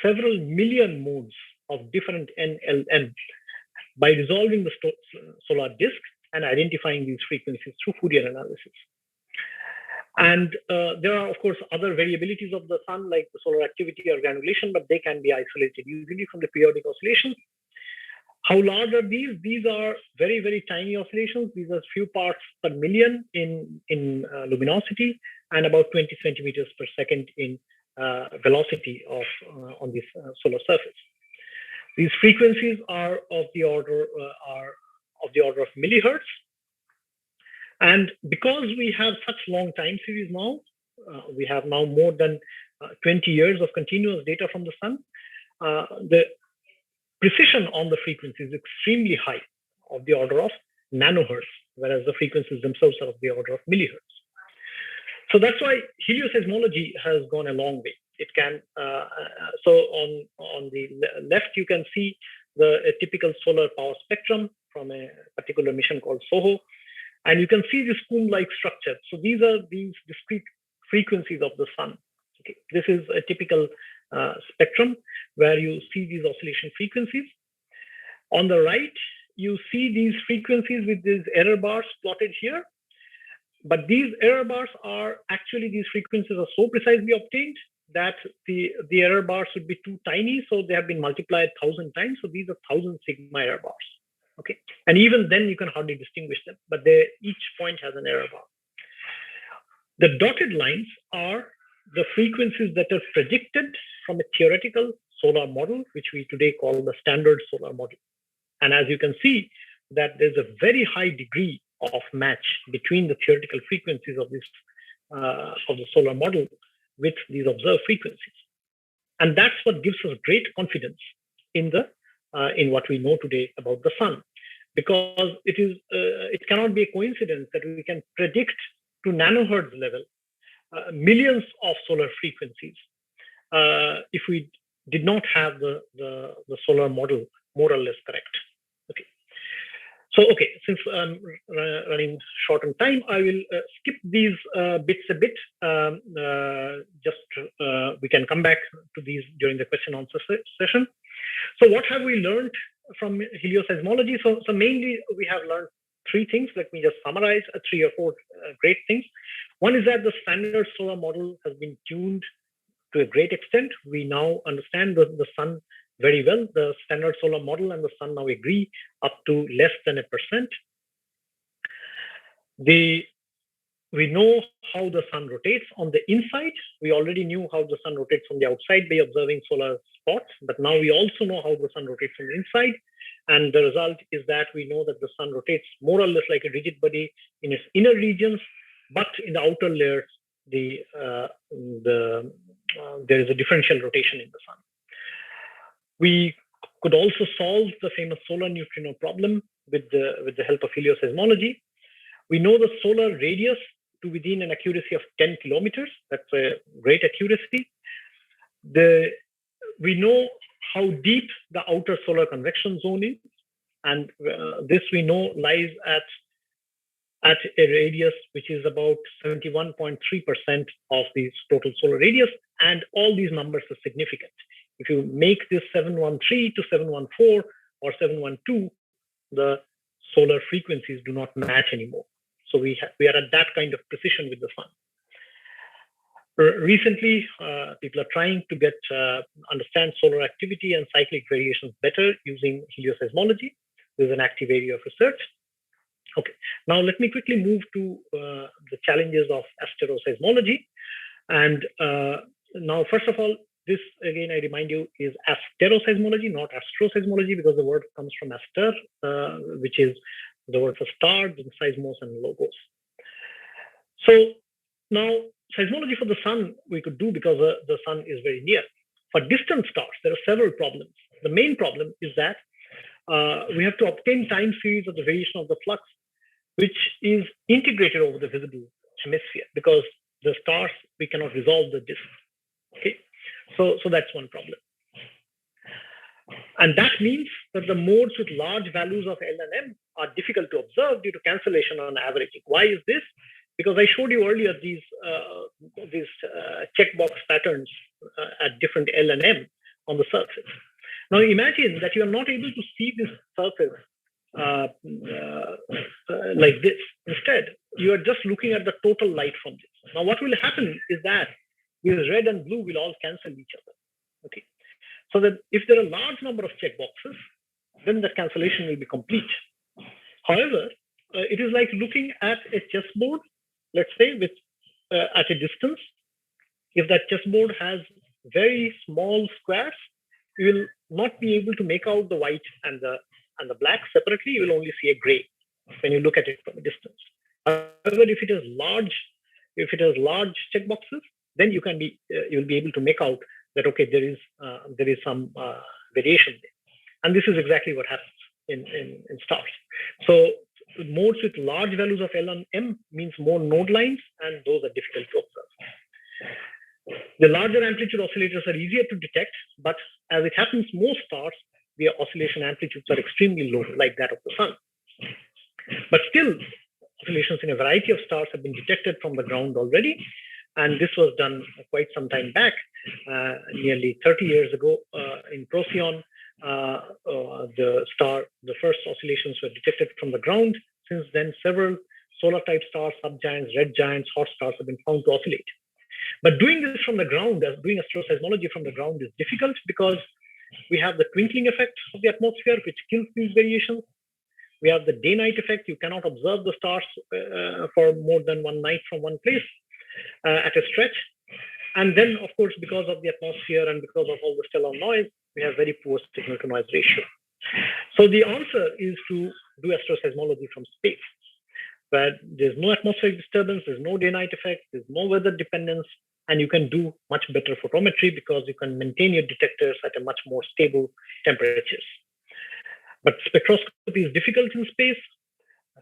B: several million modes of different NLM by resolving the solar disk and identifying these frequencies through Fourier analysis. And there are, of course, other variabilities of the sun, like the solar activity or granulation, but they can be isolated usually from the periodic oscillations. How large are these? These are very, very tiny oscillations. These are few parts per million in luminosity and about 20 centimeters per second in velocity of on this solar surface. These frequencies are of the order of millihertz. And because we have such long time series now, we have now more than 20 years of continuous data from the sun, the precision on the frequency is extremely high, of the order of nanohertz, whereas the frequencies themselves are of the order of millihertz. So that's why helioseismology has gone a long way. It can, so on the left, you can see a typical solar power spectrum from a particular mission called SOHO. And you can see this comb-like structure. So these are these discrete frequencies of the sun. Okay. This is a typical spectrum where you see these oscillation frequencies. On the right, you see these frequencies with these error bars plotted here. But these error bars are actually, these frequencies are so precisely obtained that the error bars would be too tiny. So they have been multiplied 1,000 times. So these are 1,000 sigma error bars. Okay. And even then you can hardly distinguish them, but each point has an error bar. The dotted lines are the frequencies that are predicted from a theoretical solar model, which we today call the standard solar model. And as you can see, that there's a very high degree of match between the theoretical frequencies of this of the solar model with these observed frequencies. And that's what gives us great confidence in what we know today about the sun, because it cannot be a coincidence that we can predict to nanohertz level millions of solar frequencies if we did not have the solar model more or less correct. Okay. So, okay, since I'm running short on time, I will skip these bits a bit. We can come back to these during the question answer session. So what have we learned from helioseismology? So mainly we have learned three things. Let me just summarize 3 or 4 great things. One is that the standard solar model has been tuned to a great extent. We now understand the sun very well. The standard solar model and the sun now agree up to less than 1%. We know how the sun rotates on the inside. We already knew how the sun rotates on the outside by observing solar spots, but now we also know how the sun rotates on the inside. And the result is that we know that the sun rotates more or less like a rigid body in its inner regions, but in the outer layers, there is a differential rotation in the sun. We could also solve the famous solar neutrino problem with the help of helioseismology. We know the solar radius to within an accuracy of 10 kilometers. That's a great accuracy. We know how deep the outer solar convection zone is. And this we know lies at a radius which is about 71.3% of the total solar radius. And all these numbers are significant. If you make this 713 to 714 or 712, the solar frequencies do not match anymore. So we are at that kind of precision with the sun. Recently, people are trying to understand solar activity and cyclic variations better using helioseismology. This is an active area of research. Okay, now let me quickly move to the challenges of asteroseismology. And now, first of all, This, again, I remind you, is Asteroseismology, not Astroseismology, because the word comes from aster, which is the word for star, then seismos and logos. So now, seismology for the sun we could do because the sun is very near. For distant stars, there are several problems. The main problem is that we have to obtain time series of the variation of the flux, which is integrated over the visible hemisphere, because the stars, we cannot resolve the disk. Okay, so that's one problem. And that means that the modes with large values of L and M are difficult to observe due to cancellation on averaging. Why is this? Because I showed you earlier these checkbox patterns at different L and M on the surface. Now imagine that you are not able to see this surface like this. Instead, you are just looking at the total light from this. Now what will happen is that this red and blue will all cancel each other. Okay, so that if there are a large number of checkboxes, then the cancellation will be complete. However, it is like looking at a chessboard, let's say, with at a distance. If that chessboard has very small squares, you will not be able to make out the white and the black separately. You will only see a gray when you look at it from a distance. However, if it is large checkboxes, then you will be able to make out that, okay, there is some variation there, and this is exactly what happens in stars. So modes with large values of L and M means more node lines, and those are difficult to observe. The larger amplitude oscillators are easier to detect, but as it happens, most stars, their oscillation amplitudes are extremely low, like that of the sun. But still, oscillations in a variety of stars have been detected from the ground already, and this was done quite some time back, nearly 30 years ago in Procyon. The first oscillations were detected from the ground. Since then, several solar-type stars, subgiants, red giants, hot stars have been found to oscillate. But doing this from the ground, doing astroseismology from the ground is difficult because we have the twinkling effect of the atmosphere, which kills these variations. We have the day-night effect. You cannot observe the stars for more than one night from one place at a stretch. And then, of course, because of the atmosphere and because of all the stellar noise, we have very poor signal-to-noise ratio. So the answer is to do astroseismology from space, where there's no atmospheric disturbance, there's no day-night effect, there's no weather dependence, and you can do much better photometry because you can maintain your detectors at a much more stable temperatures. But spectroscopy is difficult in space.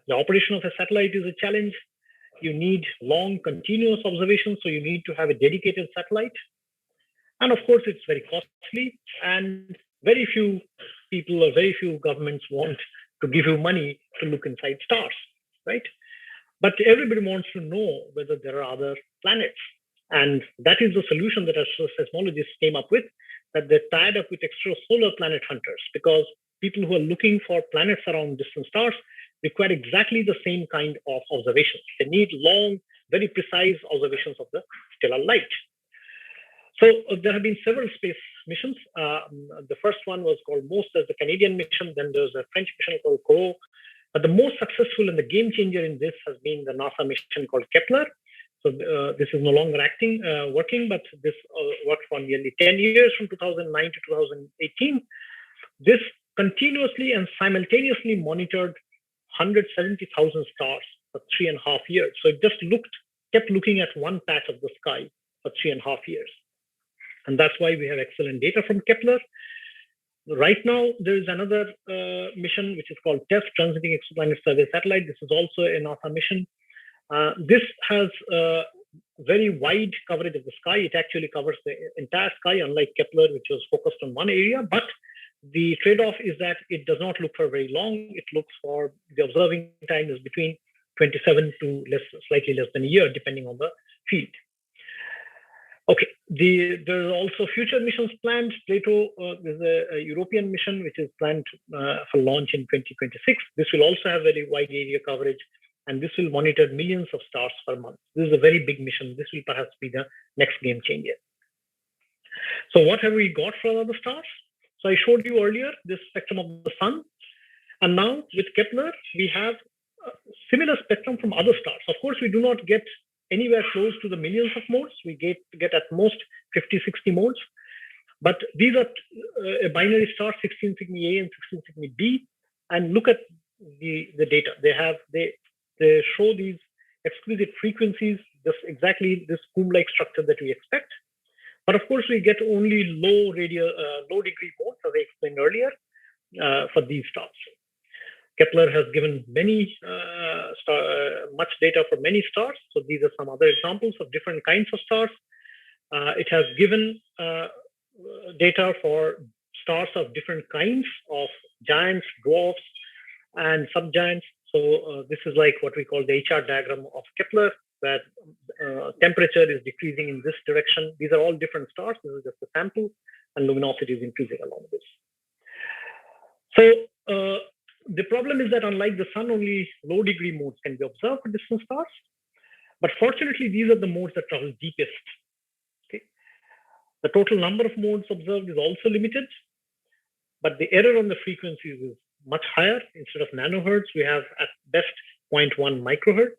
B: The operation of a satellite is a challenge. You need long, continuous observations, so you need to have a dedicated satellite. And of course, it's very costly, and very few people or very few governments want to give you money to look inside stars, right? But everybody wants to know whether there are other planets. And that is the solution that astroseismologists came up with, that they tied up with extrasolar planet hunters, because people who are looking for planets around distant stars require exactly the same kind of observations. They need long, very precise observations of the stellar light. So there have been several space missions. The first one was called MOST, as the Canadian mission. Then there's a French mission called CORO. But the most successful and the game changer in this has been the NASA mission called Kepler. So this is no longer working, but this worked for nearly 10 years from 2009 to 2018. This continuously and simultaneously monitored 170,000 stars for 3.5 years. So it just kept looking at one patch of the sky for 3.5 years. And that's why we have excellent data from Kepler. Right now, there is another mission which is called TESS, Transiting Exoplanet Survey Satellite. This is also a NASA mission. This has very wide coverage of the sky. It actually covers the entire sky, unlike Kepler, which was focused on one area. But the trade-off is that it does not look for very long. It looks for, the observing time is between 27 to slightly less than a year, depending on the field. Okay, there are also future missions planned. Plato is a European mission which is planned for launch in 2026. This will also have very wide area coverage, and this will monitor millions of stars per month. This is a very big mission. This will perhaps be the next game changer. So what have we got for other stars? So I showed you earlier this spectrum of the sun. And now with Kepler, we have a similar spectrum from other stars. Of course, we do not get anywhere close to the millions of modes. We get at most 50, 60 modes. But these are a binary star, 16 Cygni A and 16 Cygni B, and look at the data. They show these exquisite frequencies, just exactly this comb-like structure that we expect. But of course, we get only low degree modes, as I explained earlier, for these stars. Kepler has given much data for many stars. So these are some other examples of different kinds of stars. It has given data for stars of different kinds of giants, dwarfs, and subgiants. So this is like what we call the HR diagram of Kepler, where temperature is decreasing in this direction. These are all different stars. This is just a sample, and luminosity is increasing along this. So the problem is that unlike the sun, only low degree modes can be observed for distant stars. But fortunately, these are the modes that travel deepest. Okay. The total number of modes observed is also limited, but the error on the frequencies is much higher. Instead of nanohertz, we have at best 0.1 microhertz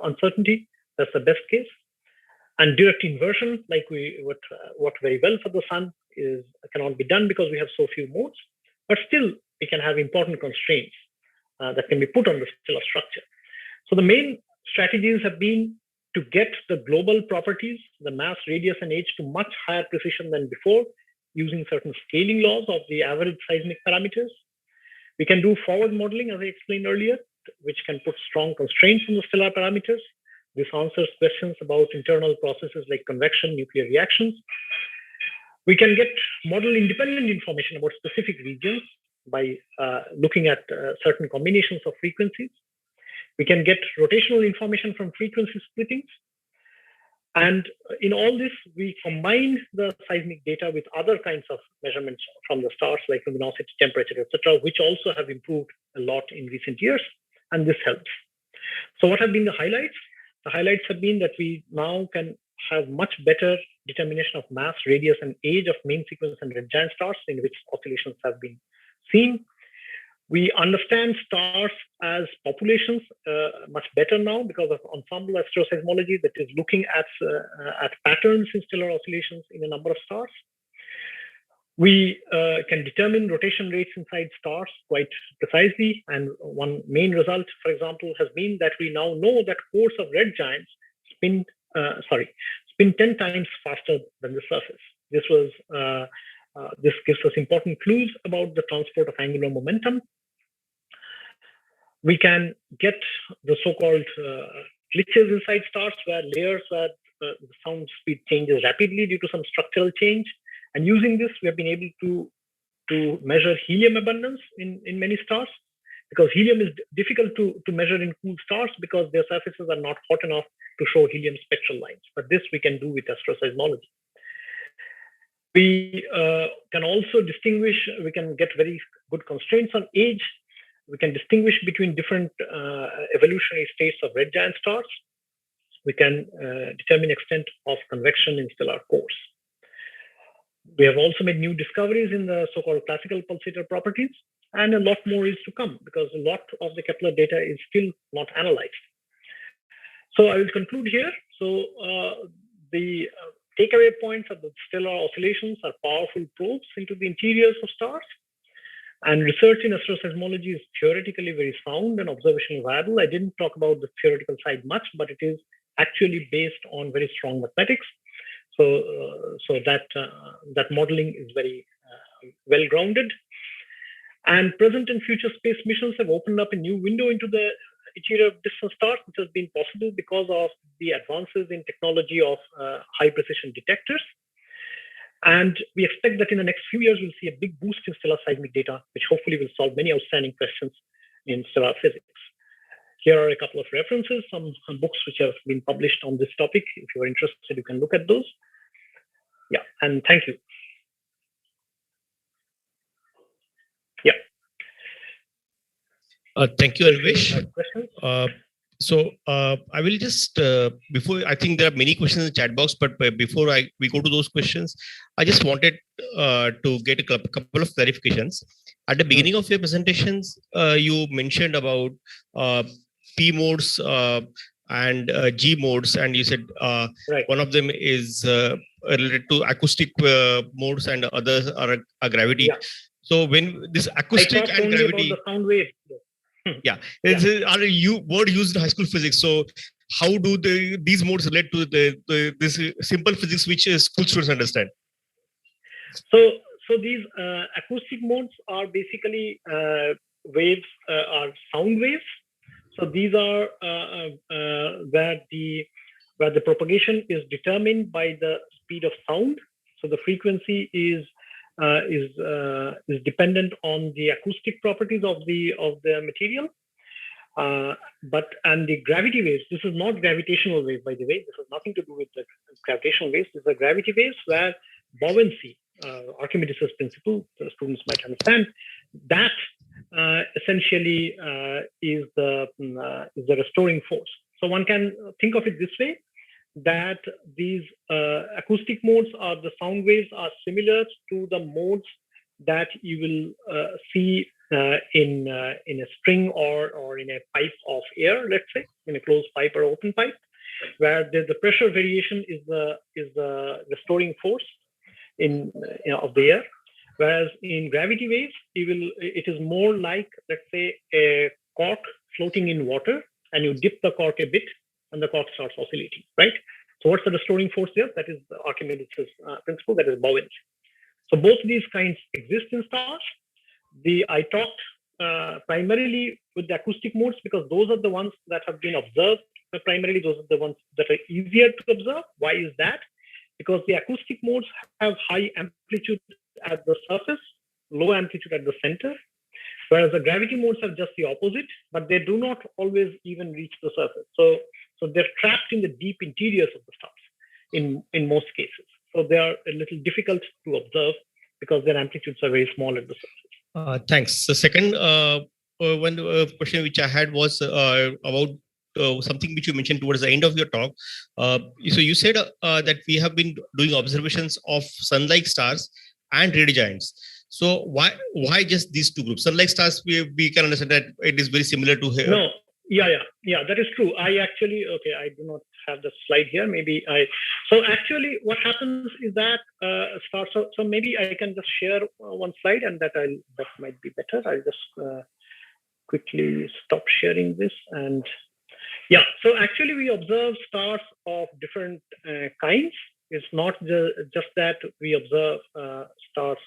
B: uncertainty. That's the best case. And direct inversion, like worked very well for the sun, cannot be done because we have so few modes. But still, we can have important constraints that can be put on the stellar structure. So the main strategies have been to get the global properties, the mass, radius, and age to much higher precision than before, using certain scaling laws of the average seismic parameters. We can do forward modeling, as I explained earlier, which can put strong constraints on the stellar parameters. This answers questions about internal processes like convection, nuclear reactions. We can get model-independent information about specific regions by looking at certain combinations of frequencies. We can get rotational information from frequency splittings. And in all this, we combine the seismic data with other kinds of measurements from the stars, like luminosity, temperature, etc., which also have improved a lot in recent years, and this helps. So what have been the highlights? The highlights have been that we now can have much better determination of mass, radius, and age of main sequence and red giant stars in which oscillations have been seen. We understand stars as populations much better now because of ensemble astroseismology that is looking at patterns in stellar oscillations in a number of stars. We can determine rotation rates inside stars quite precisely. And one main result, for example, has been that we now know that cores of red giants spin 10 times faster than the surface. This gives us important clues about the transport of angular momentum. We can get the so-called glitches inside stars, where the sound speed changes rapidly due to some structural change. And using this, we have been able to measure helium abundance in many stars, because helium is difficult to measure in cool stars because their surfaces are not hot enough to show helium spectral lines. But this we can do with astroseismology. We can also distinguish, we can get very good constraints on age. We can distinguish between different evolutionary states of red giant stars. We can determine extent of convection in stellar cores. We have also made new discoveries in the so-called classical pulsator properties, and a lot more is to come because a lot of the Kepler data is still not analyzed. So I will conclude here. So the takeaway points of the stellar oscillations are powerful probes into the interiors of stars. And research in astroseismology is theoretically very sound and observationally viable. I didn't talk about the theoretical side much, but it is actually based on very strong mathematics. So that modeling is very well grounded. And present and future space missions have opened up a new window into the interior of distant stars, which has been possible because of the advances in technology of high precision detectors. And we expect that in the next few years, we'll see a big boost in stellar seismic data, which hopefully will solve many outstanding questions in stellar physics. Here are a couple of references, some books which have been published on this topic. If you are interested, you can look at those. Yeah, and thank you. Yeah.
C: Thank you, Anwesh. So I will just, before, I think there are many questions in the chat box, but before we go to those questions, I just wanted to get a couple of clarifications. At the beginning of your presentations, you mentioned about P modes and G modes, and you said one of them is related to acoustic modes and others are gravity.
B: Yeah.
C: So when this
B: I
C: acoustic
B: talked
C: and
B: only
C: gravity,
B: about the sound wave.
C: yeah, are you word used in high school physics? So how do these modes relate to this simple physics which school students understand?
B: So these acoustic modes are basically waves, are sound waves. So these are where the propagation is determined by the speed of sound. So the frequency is dependent on the acoustic properties of the material. And the gravity waves, this is not gravitational wave, by the way. This has nothing to do with the gravitational waves. These are gravity waves where buoyancy, Archimedes' principle, the students might understand, that essentially is the restoring force. So one can think of it this way, that these acoustic modes are the sound waves are similar to the modes that you will see in a string or in a pipe of air, let's say, in a closed pipe or open pipe, where the pressure variation is the restoring force of the air. Whereas in gravity waves, it is more like, let's say, a cork floating in water, and you dip the cork a bit, and the cork starts oscillating, right? So what's the restoring force there? That is the Archimedes' principle, that is buoyancy. So both these kinds exist in stars. I talked primarily with the acoustic modes because those are the ones that have been observed. Primarily, those are the ones that are easier to observe. Why is that? Because the acoustic modes have high amplitude at the surface, low amplitude at the center, whereas the gravity modes have just the opposite, but they do not always even reach the surface. So they're trapped in the deep interiors of the stars in most cases. So they are a little difficult to observe because their amplitudes are very small at the surface.
C: Thanks. The second one question which I had was about something which you mentioned towards the end of your talk. So you said that we have been doing observations of sun-like stars and red giants. So why just these two groups? Sun-like stars, we can understand that it is very similar to here.
B: No, yeah, that is true. I do not have the slide here. So actually what happens is that stars, so maybe I can just share one slide, and that might be better. I'll just quickly stop sharing this. And yeah, so actually we observe stars of different kinds. It's not just that we observe stars.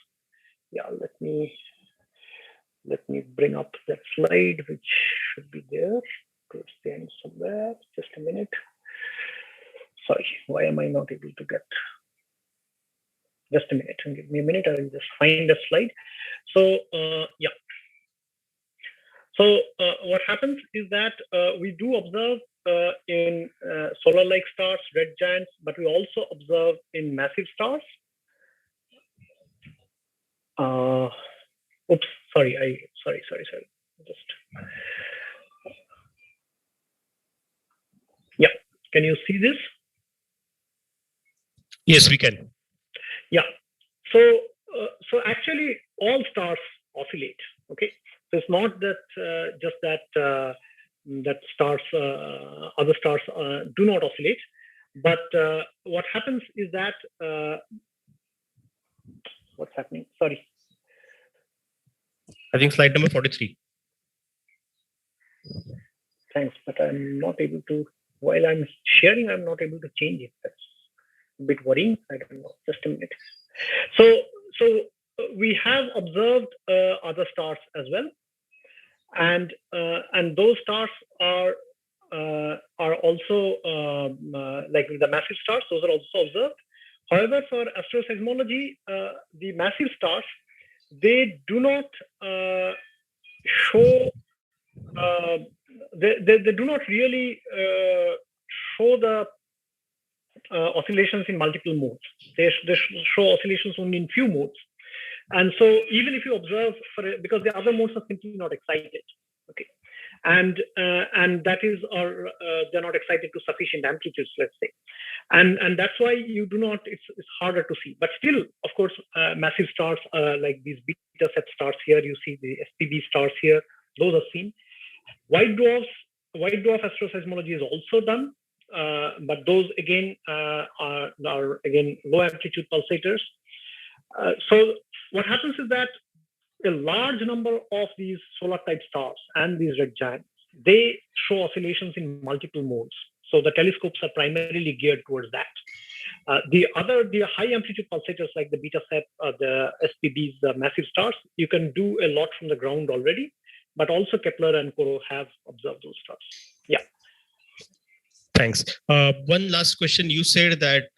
B: Yeah, let me bring up that slide, which should be there towards the end somewhere. Just a minute. Sorry, why am I not able to get? Just a minute, and give me a minute. I will just find a slide. So yeah. So what happens is that we do observe in solar-like stars, red giants, but we also observe in massive stars. Oops, sorry. Just yeah. Can you see this?
C: Yes, we can.
B: Yeah. So actually, all stars oscillate. Okay. So it's not that just that that stars, other stars do not oscillate, but what happens is that what's happening? Sorry.
C: I think slide number 43.
B: Thanks, but I'm not able to. While I'm sharing, I'm not able to change it. That's a bit worrying. I don't know. Just a minute. So we have observed other stars as well, and those stars are also like the massive stars. Those are also observed. However, for astroseismology, the massive stars, they do not show. They do not really show the oscillations in multiple modes. They show oscillations only in few modes. And so even if you observe, because the other modes are simply not excited, okay, and that is, or they're not excited to sufficient amplitudes, let's say, and that's why you do not. It's harder to see. But still, of course, massive stars like these beta set stars here. You see the SPB stars here; those are seen. White dwarf astroseismology is also done but those again are again low amplitude pulsators. So what happens is that a large number of these solar type stars and these red giants, they show oscillations in multiple modes. So the telescopes are primarily geared towards that. The high amplitude pulsators like the beta SEP, the SPBs, the massive stars, you can do a lot from the ground already, but also Kepler and Corot have observed those stars. Yeah.
C: Thanks. One last question. You said that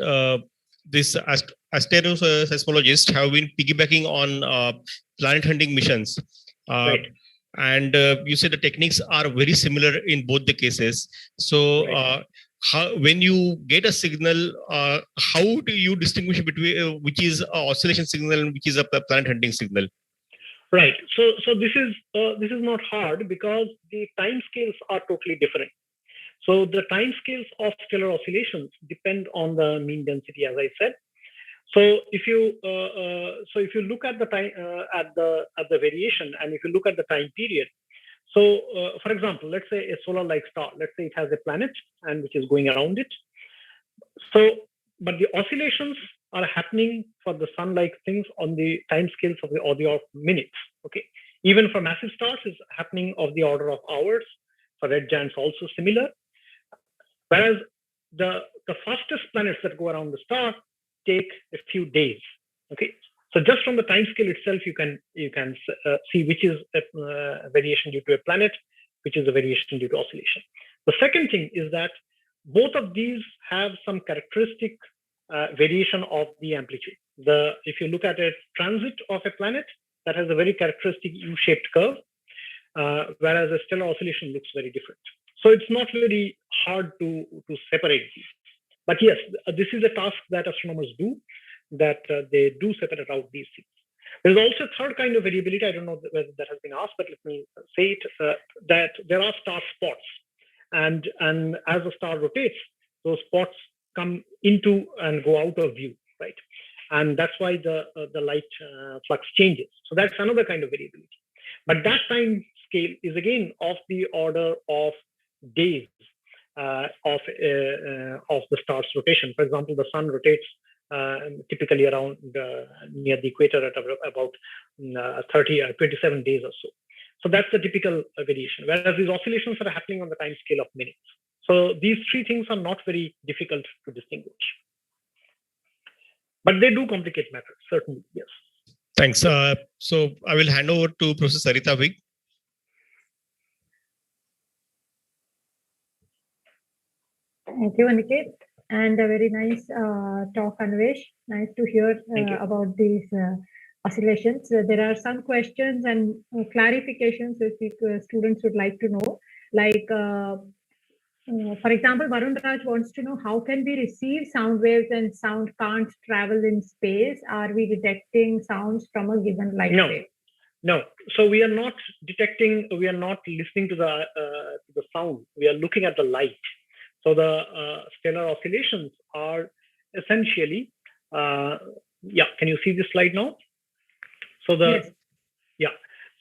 C: this asteroseismologists have been piggybacking on planet hunting missions.
B: Right.
C: And you said the techniques are very similar in both the cases. So
B: Right.
C: when you get a signal, how do you distinguish between which is an oscillation signal and which is a planet hunting signal?
B: Right. So this is not hard because the time scales are totally different. So the time scales of stellar oscillations depend on the mean density, as I said. So if you look at the time at the variation, and if you look at the time period, so for example, let's say a solar-like star, let's say it has a planet and which is going around it. So, but the oscillations are happening for the sun-like things on the time scales of the order of minutes. Okay, even for massive stars is happening of the order of hours. For red giants, also similar. Whereas the fastest planets that go around the star take a few days. Okay, so just from the time scale itself, you can see which is a variation due to a planet, which is a variation due to oscillation. The second thing is that both of these have some characteristic variation of the amplitude. If you look at a transit of a planet, that has a very characteristic U-shaped curve, whereas a stellar oscillation looks very different. So it's not very hard to separate these. But yes, this is a task that astronomers do, that they do separate out these things. There's also a third kind of variability. I don't know whether that has been asked, but let me say it, that there are star spots. And as the star rotates, those spots come into and go out of view, right? And that's why the light flux changes. So that's another kind of variability. But that time scale is again of the order of days of the star's rotation. For example, the sun rotates typically around near the equator at about 27 days or so. So that's the typical variation, whereas these oscillations are happening on the time scale of minutes. So these three things are not very difficult to distinguish. But they do complicate matters, certainly, yes.
C: Thanks. So I will hand over to Professor Sarita Vig.
A: Thank you, Aniket. And a very nice talk, Anwesh. Nice to hear about these oscillations. There are some questions and clarifications that students would like to know. Like, for example, Varun Raj wants to know how can we receive sound waves and sound can't travel in space? Are we detecting sounds from a given light wave?
B: No. So we are not detecting, we are not listening to the sound. We are looking at the light. So the stellar oscillations are essentially, can you see this slide now? So
A: yes.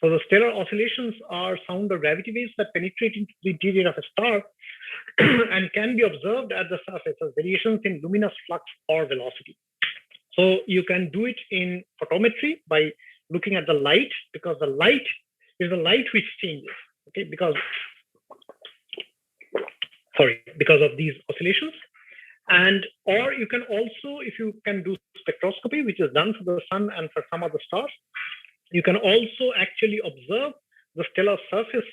B: So the stellar oscillations are sound or gravity waves that penetrate into the interior of a star and can be observed at the surface as variations in luminous flux or velocity. So you can do it in photometry by looking at the light, because the light is the light which changes, okay, because of these oscillations. Or you can also, if you can do spectroscopy, which is done for the sun and for some other stars, you can also actually observe the stellar surface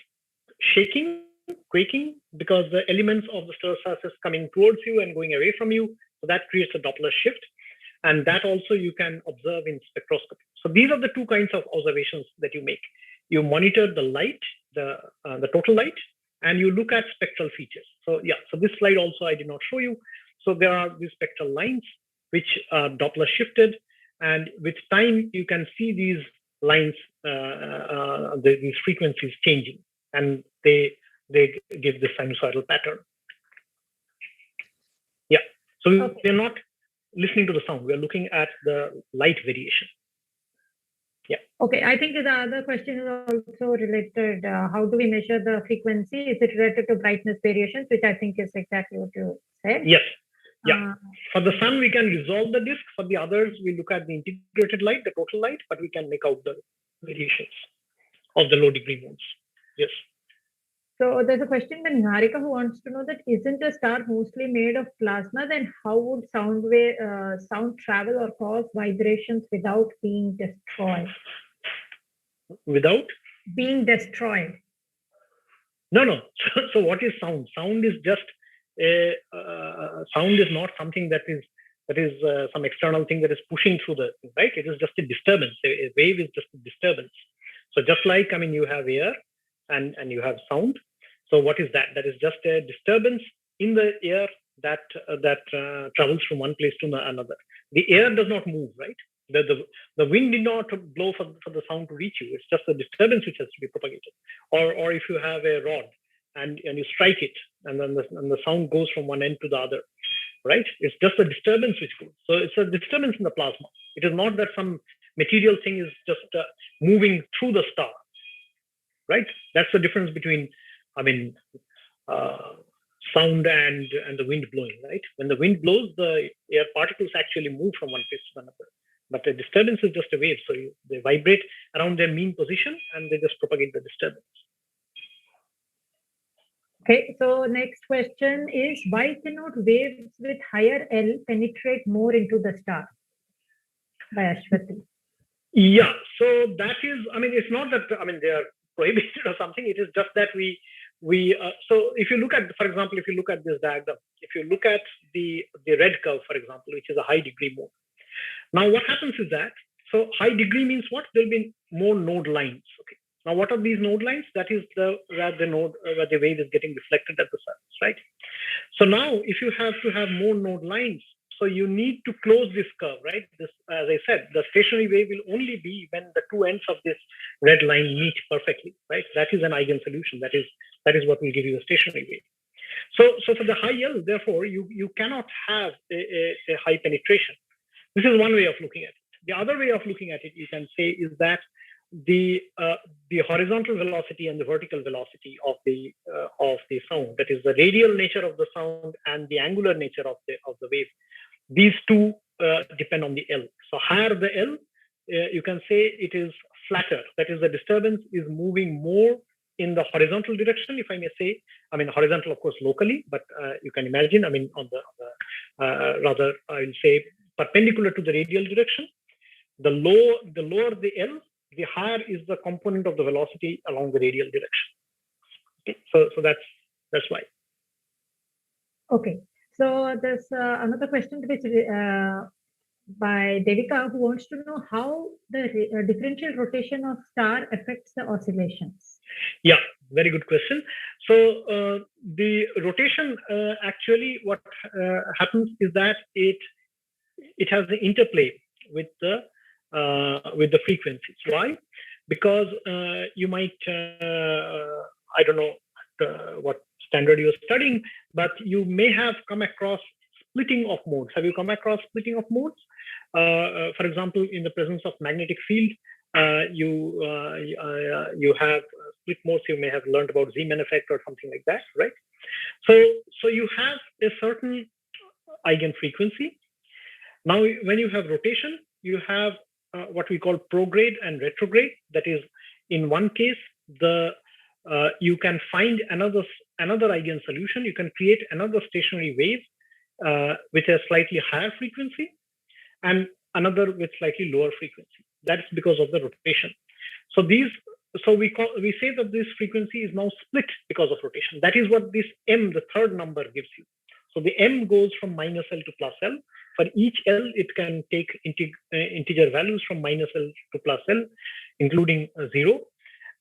B: shaking, quaking, because the elements of the stellar surface coming towards you and going away from you, so that creates a Doppler shift. And that also you can observe in spectroscopy. So these are the two kinds of observations that you make. You monitor the light, the total light, and you look at spectral features. So this slide also I did not show you. So there are these spectral lines which are Doppler shifted, and with time you can see these lines, these frequencies changing, and they give the sinusoidal pattern. So we're not listening to the sound, we're looking at the light variation.
A: Okay, I think the other question is also related. How do we measure the frequency? Is it related to brightness variations, which I think is exactly what you right?
B: Yes. Yeah. For the sun, we can resolve the disk. For the others, we look at the integrated light, the total light, but we can make out the variations of the low degree modes. Yes.
A: So there's a question by Niharika who wants to know that isn't a star mostly made of plasma? Then how would sound travel or cause vibrations without being destroyed?
B: Without
A: being destroyed?
B: No. So what is sound? Sound is just sound is not something that is some external thing that is pushing through the right. It is just a disturbance. A wave is just a disturbance. So just like you have air and you have sound. So what is that? That is just a disturbance in the air that travels from one place to another. The air does not move, right? The wind did not blow for the sound to reach you. It's just a disturbance which has to be propagated. Or if you have a rod and you strike it, and then the sound goes from one end to the other, right? It's just a disturbance which goes. So it's a disturbance in the plasma. It is not that some material thing is just moving through the star, right? That's the difference between, sound and the wind blowing, right? When the wind blows, the air particles actually move from one place to another. But the disturbance is just a wave. So they vibrate around their mean position and they just propagate the disturbance.
A: Okay, so next question is, why cannot waves with higher L penetrate more into the star? By Ashwati.
B: Yeah, so that is, it's not that, they are prohibited or something. It is just that so if you look at, for example, if you look at this diagram, if you look at the red curve, for example, which is a high degree mode. Now, what happens is that, so high degree means what? There'll be more node lines. Okay. Now, what are these node lines? That is where the wave is getting reflected at the surface, right? So now, if you have to have more node lines, so you need to close this curve, right? This, as I said, the stationary wave will only be when the two ends of this red line meet perfectly, right? That is an eigensolution. That is what will give you a stationary wave. So for the high L, therefore, you cannot have a high penetration. This is one way of looking at it. The other way of looking at it, you can say, is that the horizontal velocity and the vertical velocity of the sound, that is the radial nature of the sound and the angular nature of the wave, these two depend on the L. So higher the L, you can say it is flatter. That is, the disturbance is moving more in the horizontal direction, if I may say. Horizontal, of course, locally, but you can imagine, on the rather, I will say, perpendicular to the radial direction. The lower the L, the higher is the component of the velocity along the radial direction. Okay, so that's why.
A: Okay, so there's another question which by Devika, who wants to know how the differential rotation of star affects the oscillations.
B: Yeah, very good question. So the rotation actually, what happens is that it has the interplay with the frequencies. Why? Because you might I don't know what standard you're studying, but you may have come across splitting of modes. Have you come across splitting of modes? For example, in the presence of magnetic field, you have split modes. You may have learned about Zeeman effect or something like that, right? So you have a certain eigenfrequency. Now, when you have rotation, you have what we call prograde and retrograde. That is, in one case, you can find another eigensolution. You can create another stationary wave with a slightly higher frequency, and another with slightly lower frequency. That's because of the rotation. So we say that this frequency is now split because of rotation. That is what this M, the third number, gives you. So the M goes from minus L to plus L. For each L, it can take integer values from minus L to plus L, including 0.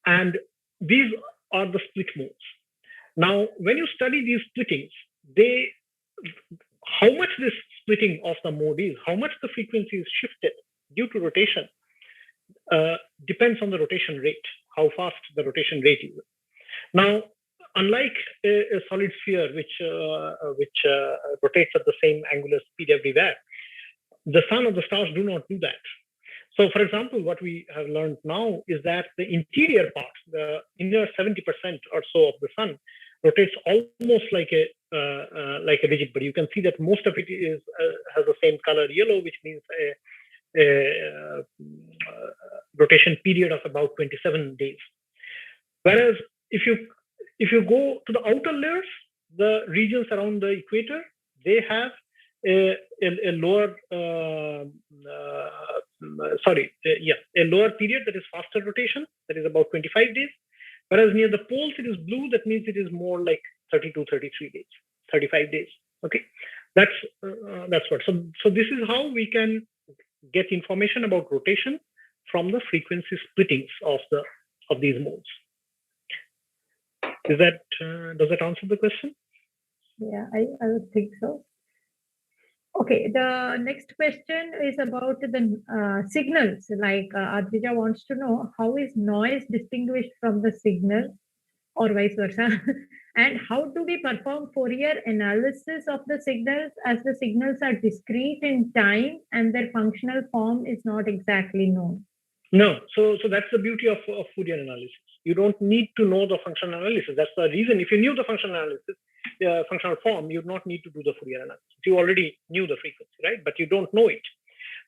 B: And these are the split modes. Now, when you study these splittings, how much this splitting of the mode is, how much the frequency is shifted due to rotation, depends on the rotation rate, how fast the rotation rate is. Now, unlike a solid sphere which rotates at the same angular speed everywhere, the sun or the stars do not do that. So, for example, what we have learned now is that the interior part, the inner 70% or so of the sun, rotates almost like a like a rigid body. You can see that most of it is has the same color yellow, which means a rotation period of about 27 days. Whereas if you go to the outer layers, the regions around the equator, they have a lower a lower period that is faster rotation, that is about 25 days. Whereas near the poles it is blue, that means it is more like 32, 33 days, 35 days. Okay, that's what. So this is how we can get information about rotation from the frequency splittings of these modes. Is that does that answer the question?
A: Yeah, I would think so. Okay, the next question is about the signals. Like Advija wants to know, how is noise distinguished from the signal, or vice versa? And how do we perform Fourier analysis of the signals, as the signals are discrete in time and their functional form is not exactly known?
B: No, so that's the beauty of Fourier analysis. You don't need to know the functional analysis. That's the reason. If you knew the functional analysis, functional form, you'd not need to do the Fourier analysis. You already knew the frequency, right? But you don't know it.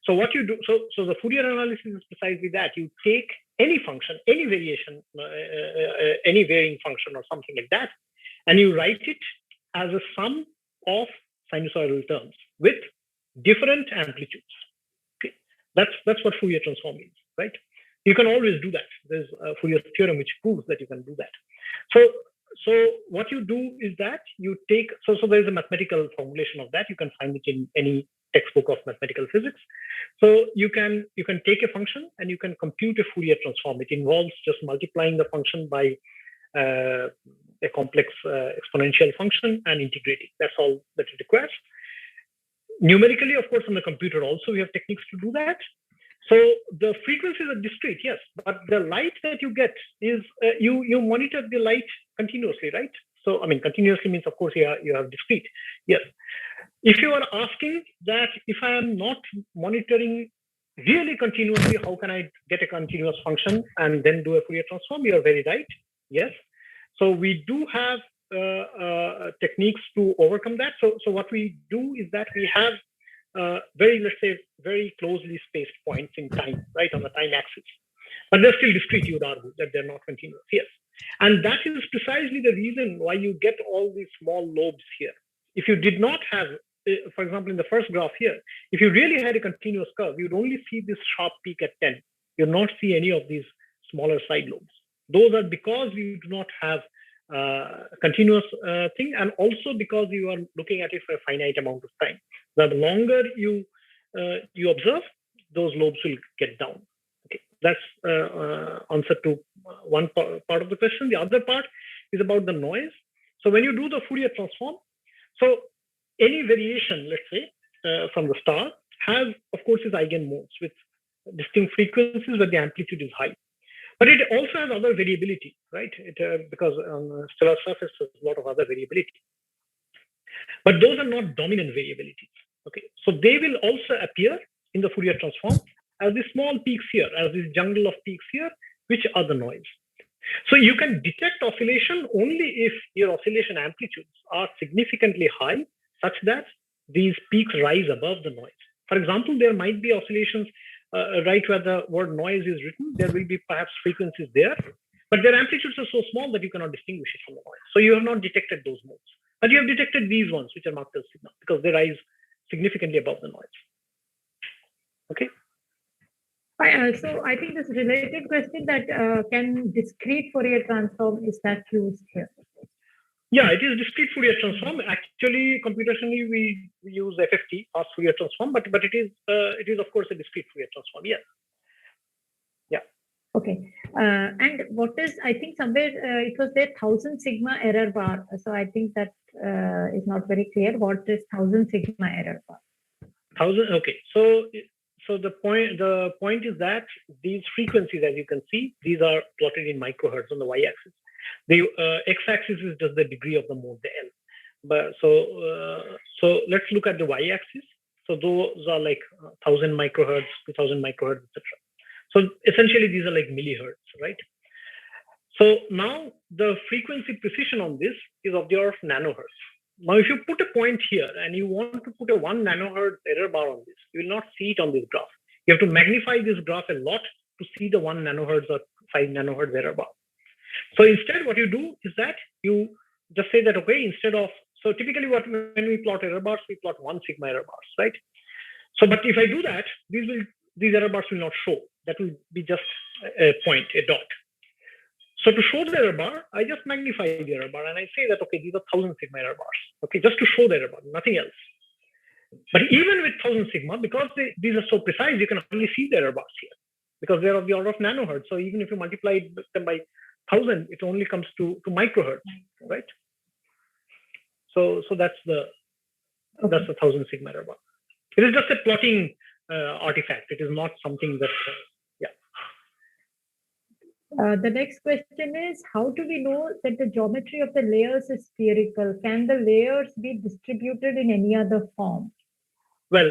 B: So what you do, so the Fourier analysis is precisely that. You take any function, any variation, any varying function or something like that, and you write it as a sum of sinusoidal terms with different amplitudes. Okay, that's what Fourier transform means, right? You can always do that. There's a Fourier theorem which proves that you can do that. So what you do is that you take, so there's a mathematical formulation of that. You can find it in any textbook of mathematical physics. So you can take a function and you can compute a Fourier transform. It involves just multiplying the function by a complex exponential function and integrating. That's all that it requires. Numerically, of course, on the computer also we have techniques to do that. So the frequencies are discrete, yes, but the light that you get is you monitor the light continuously, right? So I mean, continuously means, of course, you have discrete, yes. If you are asking that if I am not monitoring really continuously, how can I get a continuous function and then do a Fourier transform? You are very right, yes. So we do have techniques to overcome that. So what we do is that we have very closely spaced points in time, right, on the time axis. But they're still discrete, you would argue, that they're not continuous, yes. And that is precisely the reason why you get all these small lobes here. If you did not have, for example, in the first graph here, if you really had a continuous curve, you'd only see this sharp peak at 10. You'll not see any of these smaller side lobes. Those are because you do not have a continuous thing, and also because you are looking at it for a finite amount of time. The longer you observe, those lobes will get down. Okay, that's answer to one part of the question. The other part is about the noise. So when you do the Fourier transform, so any variation, let's say, from the star has, of course, its eigenmodes with distinct frequencies where the amplitude is high. But it also has other variability, right? Because on the stellar surface, there's a lot of other variability. But those are not dominant variabilities. Okay, so they will also appear in the Fourier transform as these small peaks here, as this jungle of peaks here, which are the noise. So you can detect oscillation only if your oscillation amplitudes are significantly high, such that these peaks rise above the noise. For example, there might be oscillations right where the word noise is written. There will be perhaps frequencies there, but their amplitudes are so small that you cannot distinguish it from the noise. So you have not detected those modes. But you have detected these ones, which are marked as signal, because they rise significantly above the noise. Okay.
A: So I think this related question that can discrete Fourier transform, is that used here?
B: Yeah, it is discrete Fourier transform. Actually, computationally, we use FFT, fast Fourier transform, but it is of course a discrete Fourier transform. Yes. Yeah.
A: Okay. And what is, I think somewhere it was there 1000 sigma error bar. So I think that is not very clear. What is 1000 sigma error bar?
B: 1000. Okay. So the point is that these frequencies, as you can see, these are plotted in microhertz on the y-axis. The x-axis is just the degree of the mode, the L. But so let's look at the y-axis. So those are like 1000 microhertz, 2000 microhertz, etc. So essentially, these are like millihertz, right? So now the frequency precision on this is of the order of nanohertz. Now, if you put a point here and you want to put a 1 nanohertz error bar on this, you will not see it on this graph. You have to magnify this graph a lot to see the 1 nanohertz or 5 nanohertz error bar. So instead, what you do is that you just say that, okay, instead of, so typically when we plot error bars, we plot 1 sigma error bars, right? So, but if I do that, these error bars will not show. That will be just a point, a dot. So to show the error bar, I just magnify the error bar and I say that, okay, these are 1000 sigma error bars, okay, just to show the error bar, nothing else. But even with 1000 sigma, because these are so precise, you can only see the error bars here because they're of the order of nanohertz. So even if you multiply them by 1000, it only comes to microhertz, right? So that's the 1000 sigma error bar. It is just a plotting artifact. It is not something that,
A: The next question is, how do we know that the geometry of the layers is spherical? Can the layers be distributed in any other form?
B: Well,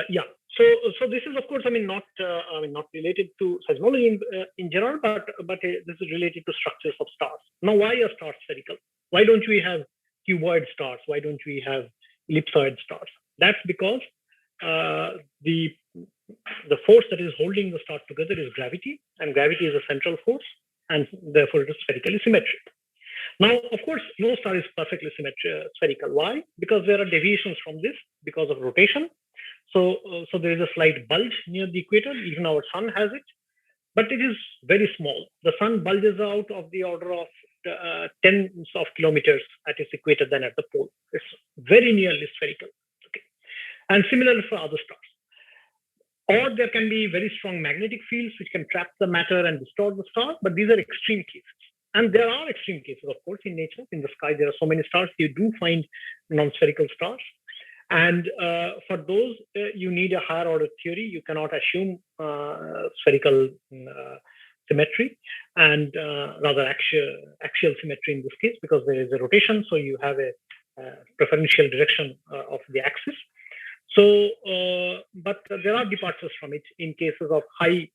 B: yeah. So this is, of course, not related to seismology in general, but this is related to structures of stars. Now, why are stars spherical? Why don't we have cuboid stars? Why don't we have ellipsoid stars? That's because the force that is holding the star together is gravity, and gravity is a central force, and therefore it is spherically symmetric. Now, of course, no star is perfectly spherical. Why? Because there are deviations from this because of rotation. So there is a slight bulge near the equator. Even our sun has it, but it is very small. The sun bulges out of the order of tens of kilometers at its equator than at the pole. It's very nearly spherical. Okay, and similarly for other stars. Or there can be very strong magnetic fields which can trap the matter and distort the star, but these are extreme cases. And there are extreme cases, of course, in nature. In the sky, there are so many stars. You do find non-spherical stars. And for those, you need a higher order theory. You cannot assume spherical symmetry and rather axial symmetry in this case, because there is a rotation. So you have a preferential direction of the axis. So, but there are departures from it in cases of high,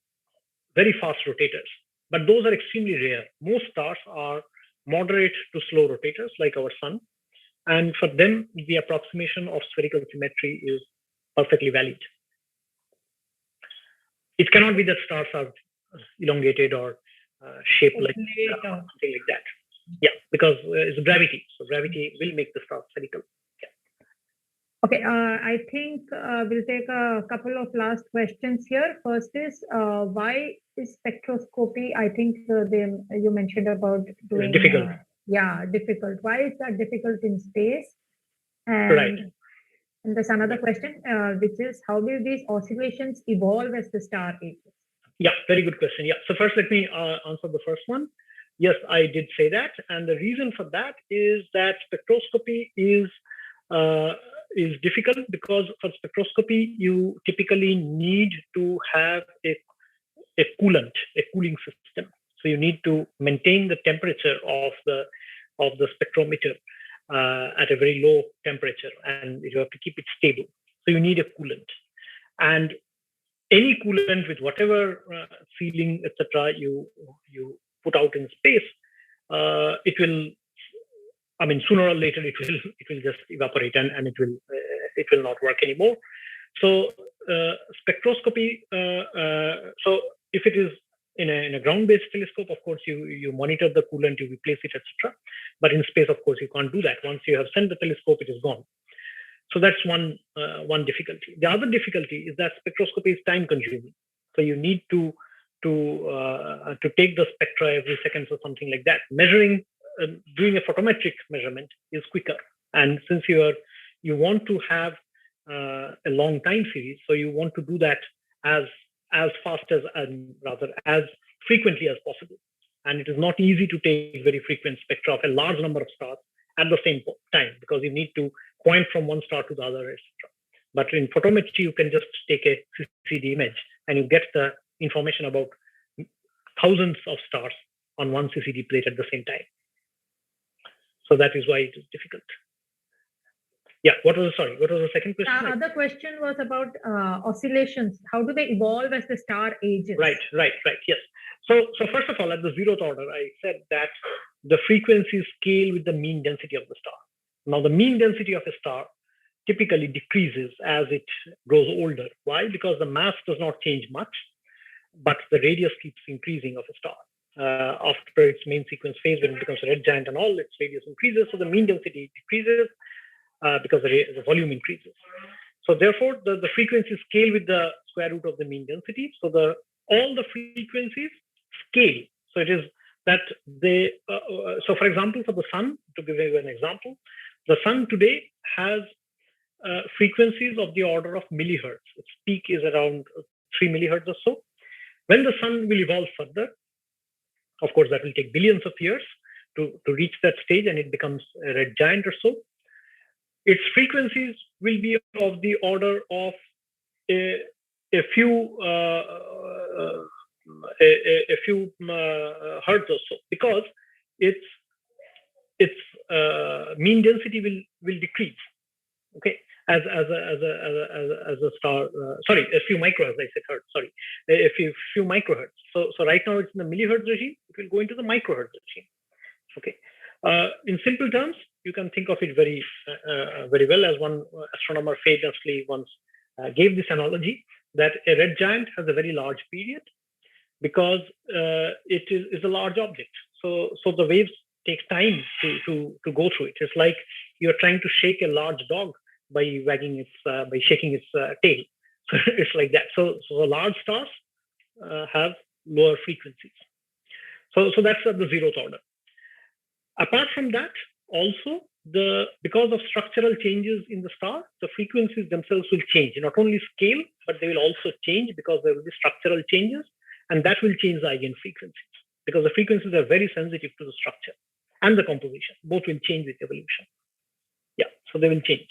B: very fast rotators, but those are extremely rare. Most stars are moderate to slow rotators like our sun. And for them, the approximation of spherical symmetry is perfectly valid. It cannot be that stars are elongated or shaped like something like that. Yeah, because it's gravity. So gravity will make the star spherical.
A: Okay, I think we'll take a couple of last questions here. First is, why is spectroscopy, I think you mentioned about doing...
B: difficult.
A: Difficult. Why is that difficult in space? And,
B: right.
A: And there's another question, which is, how will these oscillations evolve as the star ages?
B: Yeah, very good question. Yeah, so first let me answer the first one. Yes, I did say that. And the reason for that is that spectroscopy is difficult because for spectroscopy, you typically need to have a coolant, a cooling system. So you need to maintain the temperature of the spectrometer at a very low temperature, and you have to keep it stable. So you need a coolant. And any coolant with whatever sealing, etc., you put out in space, it will, sooner or later it will just evaporate and it will not work anymore. So spectroscopy. So if it is in a ground-based telescope, of course you monitor the coolant, you replace it, etc. But in space, of course, you can't do that. Once you have sent the telescope, it is gone. So that's one difficulty. The other difficulty is that spectroscopy is time-consuming. So you need to take the spectra every second or something like that. Measuring, doing a photometric measurement is quicker. And since you want to have a long time series, so you want to do that as fast as, rather as frequently as possible. And it is not easy to take very frequent spectra of a large number of stars at the same time, because you need to point from one star to the other, etc. But in photometry, you can just take a CCD image and you get the information about thousands of stars on one CCD plate at the same time. So that is why it is difficult. Yeah, what was the second question?
A: The other question was about oscillations. How do they evolve as the star ages?
B: Right, yes. So first of all, at the zeroth order, I said that the frequencies scale with the mean density of the star. Now, the mean density of a star typically decreases as it grows older. Why? Because the mass does not change much, but the radius keeps increasing of a star. After its main sequence phase, when it becomes a red giant and all, its radius increases, so the mean density decreases because the volume increases. So therefore, the frequencies scale with the square root of the mean density. So all the frequencies scale. So it is that they. So for example, for the sun, to give you an example, the sun today has frequencies of the order of millihertz. Its peak is around 3 millihertz or so. When the sun will evolve further, of course, that will take billions of years to reach that stage, and it becomes a red giant or so. Its frequencies will be of the order of a few hertz or so, because its mean density will decrease. Okay, as a star. Sorry, a few microhertz. I said hertz. Sorry, a few microhertz. So right now it's in the millihertz regime. It will go into the microhertz regime. Okay. In simple terms, you can think of it very well, as one astronomer famously once gave this analogy, that a red giant has a very large period because it is a large object. So the waves take time to go through it. It's like you're trying to shake a large dog by shaking its tail. So it's like that. So the large stars have lower frequencies. So that's at the 0th order. Apart from that, also because of structural changes in the star, the frequencies themselves will change. Not only scale, but they will also change because there will be structural changes, and that will change the eigenfrequencies, because the frequencies are very sensitive to the structure and the composition. Both will change with evolution. Yeah, so they will change.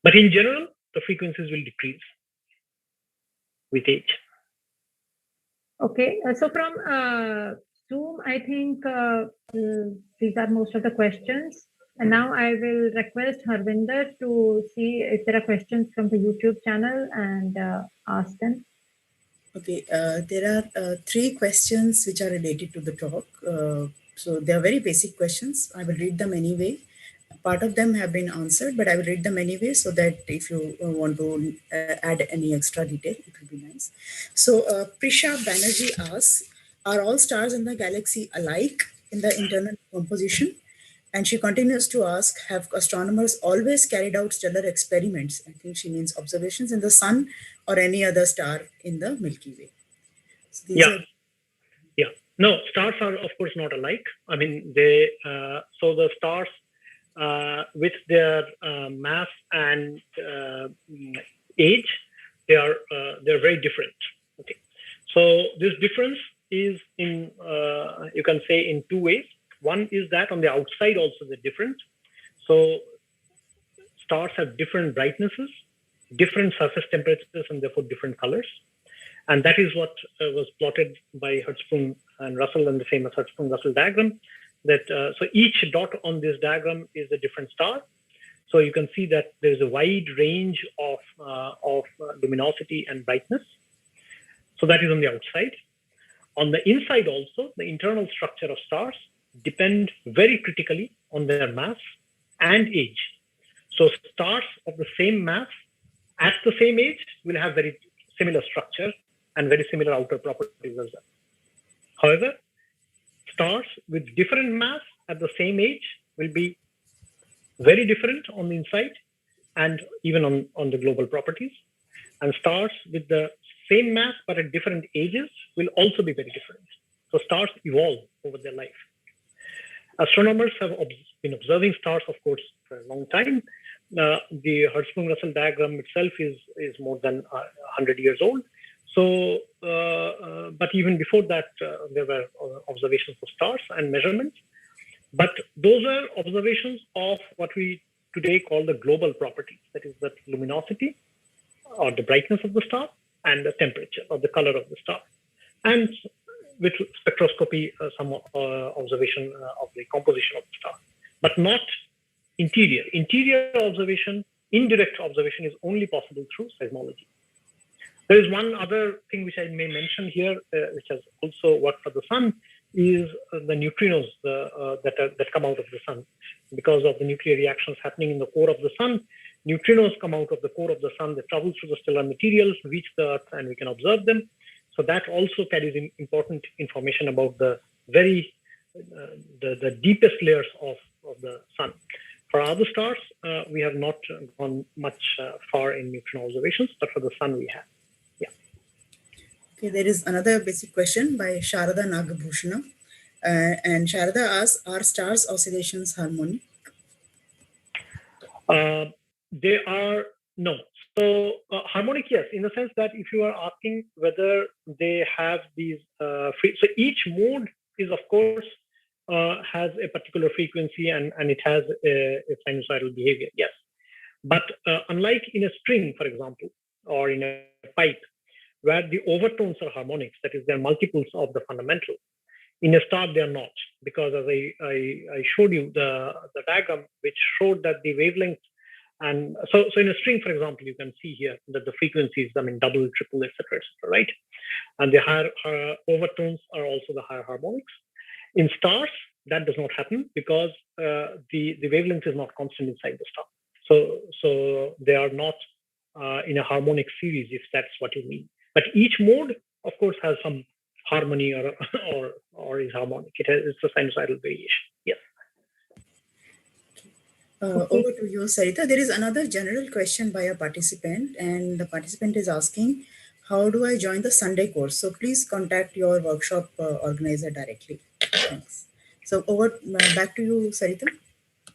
B: But in general, the frequencies will decrease with age.
A: Okay, so from Zoom, I think these are most of the questions. And now I will request Harvinder to see if there are questions from the YouTube channel and ask them.
D: Okay, there are 3 questions which are related to the talk. So they are very basic questions. I will read them anyway. Part of them have been answered, but I will read them anyway, so that if you want to add any extra detail, it will be nice. So Prisha Banerjee asks, are all stars in the galaxy alike in the internal composition? And she continues to ask, have astronomers always carried out stellar experiments? I think she means observations in the sun or any other star in the Milky Way. So
B: yeah. No, stars are of course not alike. I mean, so the stars with their mass and age, they're very different. Okay, so this difference is in you can say in 2 ways. One is that on the outside also they're different. So stars have different brightnesses, different surface temperatures, and therefore different colors. And that is what was plotted by Hertzsprung and Russell in the famous Hertzsprung-Russell diagram. That so each dot on this diagram is a different star. So you can see that there is a wide range of luminosity and brightness. So that is on the outside. On the inside also, the internal structure of stars depend very critically on their mass and age. So stars of the same mass at the same age will have very similar structure and very similar outer properties as well. However, stars with different mass at the same age will be very different on the inside and even on the global properties. And stars with the same mass but at different ages will also be very different. So stars evolve over their life. Astronomers have been observing stars, of course, for a long time. The Hertzsprung-Russell diagram itself is more than 100 years old. So, but even before that, there were observations of stars and measurements. But those are observations of what we today call the global properties. That is the luminosity or the brightness of the star and the temperature or the color of the star. And with spectroscopy, some observation of the composition of the star, but not interior. Interior observation, indirect observation is only possible through seismology. There is one other thing which I may mention here, which has also worked for the sun, is the neutrinos that come out of the sun. Because of the nuclear reactions happening in the core of the sun, neutrinos come out of the core of the sun, they travel through the stellar material, reach the Earth, and we can observe them. So that also carries important information about the very the deepest layers of the sun. For other stars, we have not gone much far in neutrino observations, but for the sun we have. Yeah.
D: Okay, there is another basic question by Sharada Nagabhushana. And Sharada asks, are stars oscillations harmonic?
B: They are, no. So harmonic, yes, in the sense that if you are asking whether they have these, so each mode is, of course, has a particular frequency and it has a sinusoidal behavior, yes. But unlike in a string, for example, or in a pipe, where the overtones are harmonics, that is, they're multiples of the fundamental. In a star, they are not, because as I showed you the diagram, which showed that the wavelength, and so in a string, for example, you can see here that the frequencies, I mean, double, triple, etc., right? And the higher overtones are also the higher harmonics. In stars, that does not happen because the wavelength is not constant inside the star. So they are not in a harmonic series, if that's what you mean. But each mode, of course, has some harmony or is harmonic. It's a sinusoidal variation. Yes.
D: Over to you, Sarita. There is another general question by a participant, and the participant is asking, how do I join the Sunday course? So please contact your workshop organizer directly. Thanks. So back to you, Sarita.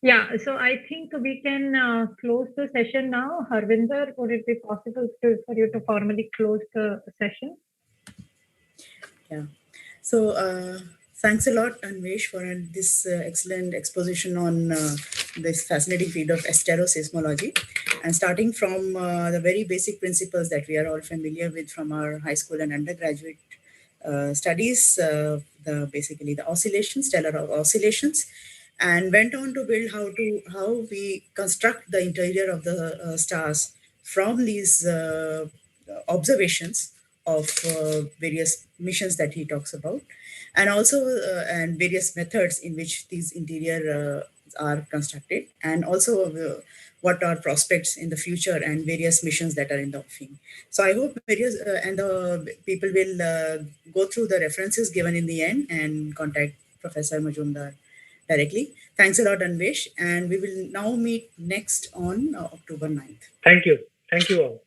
A: Yeah, so I think we can close the session now. Harvinder, would it be possible for you to formally close the session?
D: Yeah. So thanks a lot, Anwesh, for this excellent exposition on this fascinating field of asteroseismology. And starting from the very basic principles that we are all familiar with from our high school and undergraduate studies, basically the oscillations, stellar oscillations, and went on to build how we construct the interior of the stars from these observations of various missions that he talks about, and also and various methods in which these interior are constructed, and also what are prospects in the future and various missions that are in the offing. So I hope various and the people will go through the references given in the end and contact Professor Mazumdar directly. Thanks a lot, Anwesh, and we will now meet next on October 9th.
B: Thank you. Thank you all.